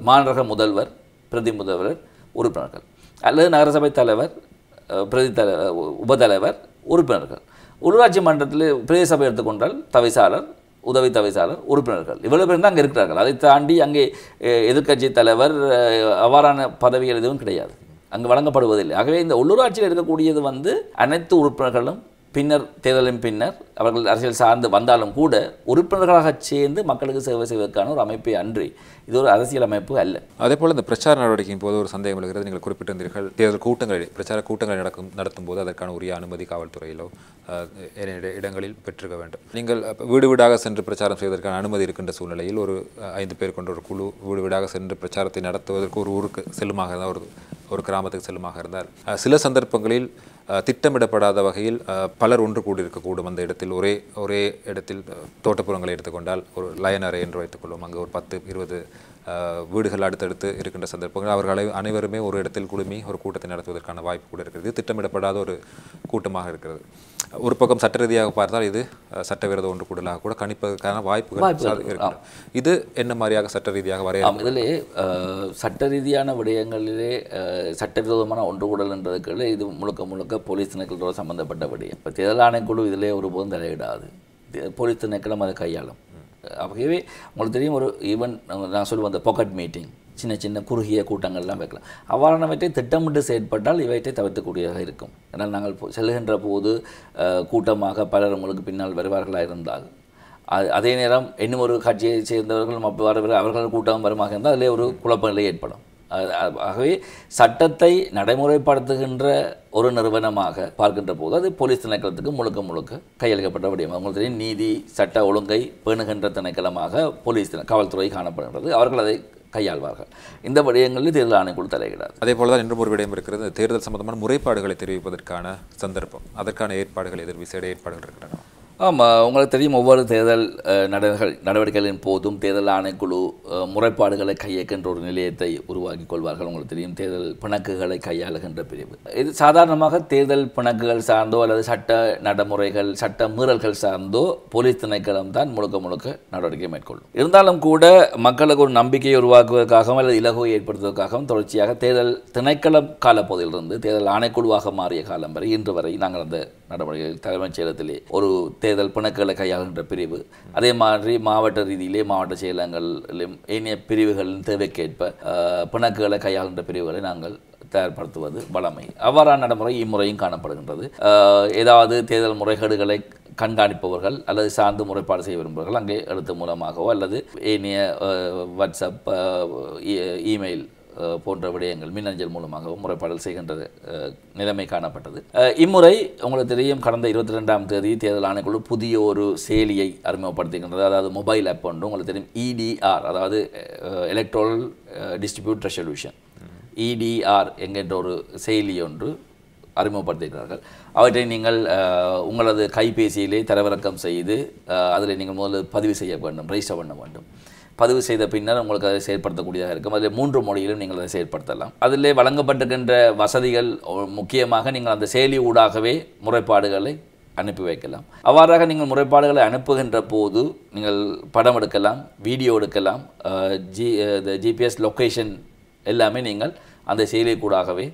மாநகர முதல்வர், பிரதி முதல்வர், உறுப்பினர்கள், அல்லது நகரசபை தலைவர், பிரதி உபதலைவர், உறுப்பினர்கள். உள்ளூராட்சி மன்றத்தில் பிரதேச சபை எடுத்துக்கொண்டால் தவிசாளர், உதவி தவிசாளர், உறுப்பினர்கள், இவ்வளவு பேர் தான் அங்கே இருக்கிறார்கள். அதை தாண்டி அங்கே எதிர்க்கட்சி தலைவர் அவ்வாறான பதவிகள் எதுவும் கிடையாது, அங்கு வழங்கப்படுவதில்லை. ஆகவே இந்த உள்ளூராட்சியில் இருக்கக்கூடியது அனைத்து உறுப்பினர்களும் பின்னர் தேர்தலின் பின்னர் அவர்கள் அரசியல் சார்ந்து வந்தாலும் கூட உறுப்பினர்களாக சேர்ந்து மக்களுக்கு சேவை செய்வதற்கான ஒரு அமைப்பை அன்றி இது ஒரு அரசியல் அமைப்பு அல்ல. அதே போல் இந்த பிரச்சார நடவடிக்கையின் போது ஒரு சந்தேகம் எழுகிறது. நீங்கள் குறிப்பிட்டிருந்தீர்கள், தேர்தல் கூட்டங்களில் பிரச்சார கூட்டங்கள் நடத்தும் போது அதற்கான உரிய அனுமதி காவல்துறையிலோ இடங்களில் பெற்றிருக்க வேண்டும். நீங்கள் வீடு வீடாக சென்று பிரச்சாரம் செய்வதற்கான அனுமதி இருக்கின்ற சூழ்நிலையில் ஒரு 5 பேர் கொண்ட ஒரு குழு வீடு வீடாக சென்று பிரச்சாரத்தை நடத்துவதற்கு ஒரு ஊருக்கு செல்லுமாக இருந்தால், ஒரு கிராமத்துக்கு செல்லுமாக இருந்தால், சில சந்தர்ப்பங்களில் திட்டமிடப்படாத வகையில் பலர் ஒன்று கூடியிருக்கக்கூடும். அந்த இடத்தில் ஒரே இடத்தில் தோட்டப்புறங்களை எடுத்துக்கொண்டால் ஒரு லயன் அறை என்று வைத்துக்கொள்வோம். அங்கே ஒரு 10-20 வீடுகள் அடுத்தடுத்து இருக்கின்ற சந்தர்ப்பங்கள் அவர்களை அனைவருமே ஒரு இடத்தில் குழுமி ஒரு கூட்டத்தை நடத்துவதற்கான வாய்ப்பு கூட இருக்கிறது. திட்டமிடப்படாத ஒரு கூட்டமாக இருக்கிறது. ஒரு பக்கம் சட்ட ரீதியாக பார்த்தால் இது சட்டவிரோத ஒன்று கூடலாக கூட கணிப்பதற்கான வாய்ப்புகள் இருக்கிறது. இது என்ன மாதிரியாக சட்ட ரீதியாக வரையறும்? இதிலே சட்ட ரீதியான விடயங்களிலே சட்டவிரோதமான ஒன்று கூடல் என்றதுக்குள்ள இது முழுக்க போலீஸ் திணைக்களத்தோடு சம்பந்தப்பட்ட விடயம். இப்போ தேர்தல் ஆணைக்குழு இதிலே ஒருபோதும் தலையிடாது. போலீஸ் திணைக்களம் அதை கையாளும். ஆகவே உங்களுக்கு தெரியும், ஒரு ஈவன் நான் சொல்லுவேன், அந்த பாக்கெட் மீட்டிங், சின்ன குறுகிய கூட்டங்கள்லாம் வைக்கலாம். அவ்வாறானவற்றை திட்டமிட்டு செயற்பட்டால் இவற்றை தவிர்க்கக்கூடியதாக இருக்கும். ஏன்னால் நாங்கள் செல்கின்ற போது கூட்டமாக பலர் உங்களுக்கு பின்னால் வருவார்களாக இருந்தால், அதே நேரம் இன்னும் ஒரு கட்சியை சேர்ந்தவர்கள் அவர்கள் கூட்டம் வருமாக இருந்தால் அதிலே ஒரு குழப்ப நிலை ஏற்படும். ஆகவே சட்டத்தை நடைமுறைப்படுத்துகின்ற ஒரு நிறுவனமாக பார்க்கின்ற போது அது போலீஸ் திணைக்களத்துக்கு முழுக்க கையளிக்கப்பட்ட விடயம். அவங்களுக்கு தெரியும், நீதி சட்ட ஒழுங்கை பேணுகின்ற திணைக்களமாக போலீஸ் காவல்துறை காணப்படுகின்றது. அவர்கள் அதை கையாள்வார்கள். இந்த விடயங்களில் தேர்தல் ஆணைக்குழு தலையிடாது. அதே போல தான் இன்னும் ஒரு விடயம் இருக்கிறது. தேர்தல் சம்பந்தமான முறைப்பாடுகளை தெரிவிப்பதற்கான சந்தர்ப்பம், அதற்கான ஏற்பாடுகள் விசேட ஏற்பாடுகள் இருக்கின்றன. ஆமாம், உங்களுக்கு தெரியும், ஒவ்வொரு தேர்தல் நடவடிக்கைகளின் போதும் தேர்தல் ஆணைக்குழு முறைப்பாடுகளை கையேற்கின்ற ஒரு நிலையத்தை உருவாக்கி கொள்வார்கள். உங்களுக்கு தெரியும், தேர்தல் பிணக்குகளை கையாளுகின்ற பிரிவு. இது சாதாரணமாக தேர்தல் பிணக்குகள் சார்ந்தோ அல்லது சட்ட நடைமுறைகள், சட்ட மீறல்கள் சார்ந்தோ போலீஸ் திணைக்களம் தான் முழுக்க நடவடிக்கை மேற்கொள்ளும். இருந்தாலும் கூட மக்களுக்கு ஒரு நம்பிக்கையை உருவாக்குவதற்காகவும் அல்லது இலகுவை ஏற்படுத்துவதற்காகவும் தொடர்ச்சியாக தேர்தல் திணைக்களம் காலப்பகுதியிலிருந்து தேர்தல் ஆணைக்குழுவாக மாறிய காலம் வரை இன்று வரை நாங்கள் அந்த நடவடிக்கைகள் தலைமைச் செயலகத்திலே ஒரு தேர்தல் பிணக்குகளை கையாளுகின்ற பிரிவு, அதே மாதிரி மாவட்ட ரீதியிலே மாவட்ட செயலகங்களிலும் ஏனைய பிரிவுகளின் தேவைக்கேற்ப பிணக்குகளை கையாளுகின்ற பிரிவுகளை நாங்கள் தயார்படுத்துவது வழமை. அவ்வாறான நடைமுறை இம்முறையும் காணப்படுகின்றது. ஏதாவது தேர்தல் முறைகேடுகளை கண்காணிப்பவர்கள் அல்லது சார்ந்து முறைப்பாடு செய்ய விரும்புவர்கள் அங்கே எழுத்து மூலமாகவோ அல்லது ஏனைய வாட்ஸ்அப், இமெயில் போன்ற விடயங்கள் மின்னஞ்சல் மூலமாக முறைப்பாடல் செய்கின்ற நிலைமை காணப்பட்டது. இம்முறை உங்களுக்கு தெரியும், கடந்த 22ஆம் தேதி தேர்தல் ஆணைக்குழு புதிய ஒரு செயலியை அறிமுகப்படுத்துகின்றது. அதாவது மொபைல் ஆப் ஒன்று உங்களுக்கு தெரியும், EDR, அதாவது எலக்ட்ரல் டிஸ்ட்ரிபியூட் ரெசல்யூஷன், EDR என்கின்ற ஒரு செயலி ஒன்று அறிமுகப்படுத்துகிறார்கள். அவற்றை நீங்கள் உங்களது கைபேசியிலே தரவிறக்கம் செய்து அதில் நீங்கள் முதல்ல பதிவு செய்ய வேண்டும், ரெஜிஸ்டர் பண்ண வேண்டும். பதிவு செய்த பின்னர் உங்களுக்கு அதை செயற்படுத்தக்கூடியதாக இருக்கும். அதில் 3 மொழியிலும் நீங்கள் அதை செயற்படுத்தலாம். அதிலே வழங்கப்பட்டிருக்கின்ற வசதிகள் முக்கியமாக நீங்கள் அந்த செயலி ஊடாகவே முறைப்பாடுகளை அனுப்பி வைக்கலாம். அவ்வாறாக நீங்கள் முறைப்பாடுகளை அனுப்புகின்ற போது நீங்கள் படம் எடுக்கலாம், வீடியோ எடுக்கலாம், GPS லொக்கேஷன் எல்லாமே நீங்கள் அந்த செயலி கூடாகவே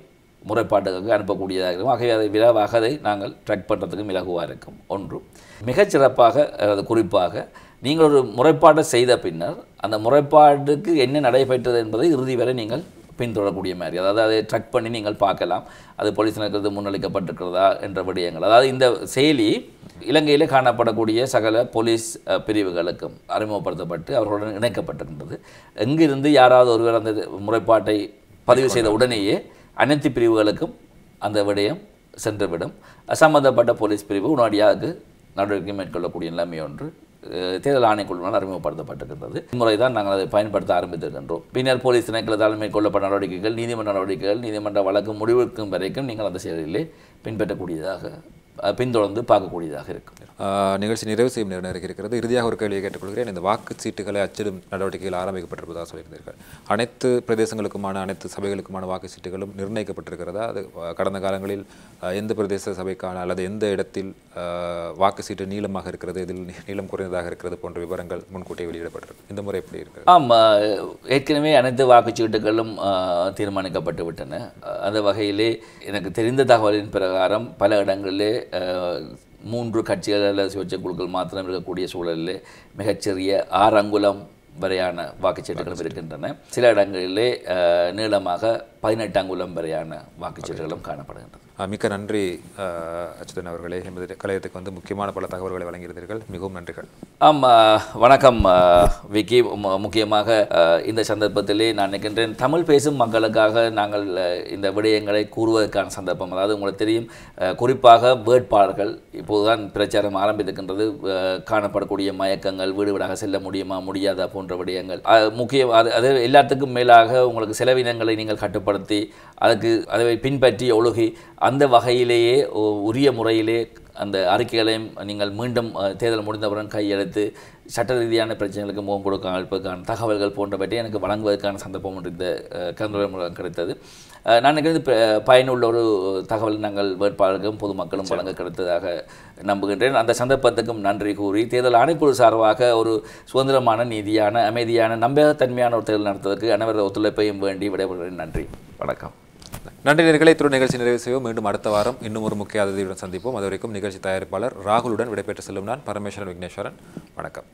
முறைப்பாட்டுக்கு அனுப்பக்கூடியதாக இருக்கும். ஆகவே அதை விரைவாக அதை நாங்கள் ட்ராக் பண்ணுறதுக்கும் இலகுவாக இருக்கும். ஒன்று மிகச்சிறப்பாக, அது குறிப்பாக நீங்கள் ஒரு முறைப்பாட்டை செய்த பின்னர் அந்த முறைப்பாட்டுக்கு என்ன நடைபெற்றது என்பதை இறுதி வரை நீங்கள் பின்தொடரக்கூடிய மாதிரி, அதாவது அதை ட்ராக் பண்ணி நீங்கள் பார்க்கலாம், அது போலீஸ் நிலையத்தில் முன்னளிக்கப்பட்டிருக்கிறதா என்ற விடயங்கள். அதாவது இந்த செயலி இலங்கையிலே காணப்படக்கூடிய சகல போலீஸ் பிரிவுகளுக்கும் அறிமுகப்படுத்தப்பட்டு அவர்களுடன் இணைக்கப்பட்டிருக்கின்றது. எங்கிருந்து யாராவது ஒருவர் அந்த முறைப்பாட்டை பதிவு செய்த உடனேயே அனைத்து பிரிவுகளுக்கும் அந்த விடயம் சென்றுவிடும். சம்பந்தப்பட்ட போலீஸ் பிரிவு உடனடியாக நடவடிக்கை மேற்கொள்ளக்கூடிய நிலைமை ஒன்று தேர்தல் ஆணைக்குழுவினால் அறிமுகப்படுத்தப்பட்டிருக்கின்றது. இம்முறை தான் நாங்கள் அதை பயன்படுத்த ஆரம்பித்திருக்கின்றோம். பின்னர் போலீஸ் திணைக்களத்தால் மேற்கொள்ளப்பட்ட நடவடிக்கைகள், நீதிமன்ற நடவடிக்கைகள், நீதிமன்ற வழக்கு முடிவெடுக்கும் வரைக்கும் நீங்கள் அந்த செயலிலே பின்பற்றக்கூடியதாக பின்தொடர்ந்து பார்க்கக்கூடியதாக இருக்கும். நிகழ்ச்சி நிறைவு செய்யும் நேரம் இருக்கிறது. இறுதியாக ஒரு கேள்வியை கேட்டுக்கொள்கிறேன். இந்த வாக்குச்சீட்டுகளை அச்சிடும் நடவடிக்கைகள் ஆரம்பிக்கப்பட்டிருப்பதாக சொல்லியிருந்தீர்கள். அனைத்து பிரதேசங்களுக்குமான அனைத்து சபைகளுக்குமான வாக்குச்சீட்டுகளும் நிர்ணயிக்கப்பட்டிருக்கிறதா? அது கடந்த காலங்களில் எந்த பிரதேச சபைக்கான அல்லது எந்த இடத்தில் வாக்குச்சீட்டு நீளமாக இருக்கிறது, இதில் நீளம் குறைந்ததாக இருக்கிறது போன்ற விவரங்கள் முன்கூட்டியே வெளியிடப்பட்டிருக்கு. இந்த முறை எப்படி இருக்கிறது? ஏற்கனவே அனைத்து வாக்குச்சீட்டுகளும் தீர்மானிக்கப்பட்டு விட்டன. அந்த வகையிலே எனக்கு தெரிந்த தகவலின் பிரகாரம் பல இடங்களிலே 3 கட்சிகள் அல்லது சுயேட்சை குழுக்கள் மாத்திரம் இருக்கக்கூடிய சூழலில் மிகச்சிறிய 6 அங்குலம் வரையான வாக்குச்சீட்டுகளும் இருக்கின்றன. சில இடங்களிலே நீளமாக 18 அங்குலம் வரையான வாக்குச்சீட்டுகளும் காணப்படுகின்றன. மிக்க நன்றி அச்சுதன் அவர்களே. எமது கலையத்துக்கு வந்து முக்கியமான பல தகவல்களை வழங்கியிருந்தீர்கள். மிகவும் நன்றிகள். வணக்கம் விக்கி. முக்கியமாக இந்த சந்தர்ப்பத்திலே நான் நினைக்கின்றேன், தமிழ் பேசும் மக்களுக்காக நாங்கள் இந்த விடயங்களை கூறுவதற்கான சந்தர்ப்பம். அதாவது உங்களுக்கு தெரியும், குறிப்பாக வேட்பாளர்கள் இப்போதுதான் பிரச்சாரம் ஆரம்பித்திருக்கின்றது. காணப்படக்கூடிய மயக்கங்கள், வீடு வீடாக செல்ல முடியுமா முடியாதா போன்ற விடயங்கள் முக்கியம். அது எல்லாத்துக்கும் மேலாக உங்களுக்கு செலவினங்களை நீங்கள் கட்டுப்படுத்தி அதை பின்பற்றி ஒழுகி அந்த வகையிலேயே உரிய முறையிலே அந்த அறிக்கைகளையும் நீங்கள் மீண்டும் தேர்தல் முடிந்தவுடன் கையெழுத்து சட்ட ரீதியான பிரச்சனைகளுக்கு முகம் கொடுக்க அளிப்பதற்கான தகவல்கள் போன்றவற்றை எனக்கு வழங்குவதற்கான சந்தர்ப்பம் ஒன்று இந்த கலந்துரையாடல் மூலம் கிடைத்தது. நான் நினைக்கிறது பயனுள்ள ஒரு தகவல் நாங்கள் வேட்பாளர்களும் பொதுமக்களும் வழங்க கிடைத்ததாக நம்புகின்றேன். அந்த சந்தர்ப்பத்துக்கும் நன்றி கூறி தேர்தல் ஆணைக்குழு சார்பாக ஒரு சுதந்திரமான, நீதியான, அமைதியான, நம்பகத்தன்மையான ஒரு தேர்தல் நடத்துவதற்கு அனைவரது ஒத்துழைப்பையும் வேண்டி விடைபெறுகிறேன். நன்றி, வணக்கம். நன்றி நேயர்களே. இத்துடன் நிகழ்ச்சி நிறைவு செய்வோம். மீண்டும் அடுத்த வாரம் இன்னும் ஒரு முக்கிய அதிதியுடன் சந்திப்போம். அதுவரைக்கும் நிகழ்ச்சி தயாரிப்பாளர் ராகுலுடன் விடைபெற்று செல்லும் நான் பரமேஸ்வரன் விக்னேஸ்வரன். வணக்கம்.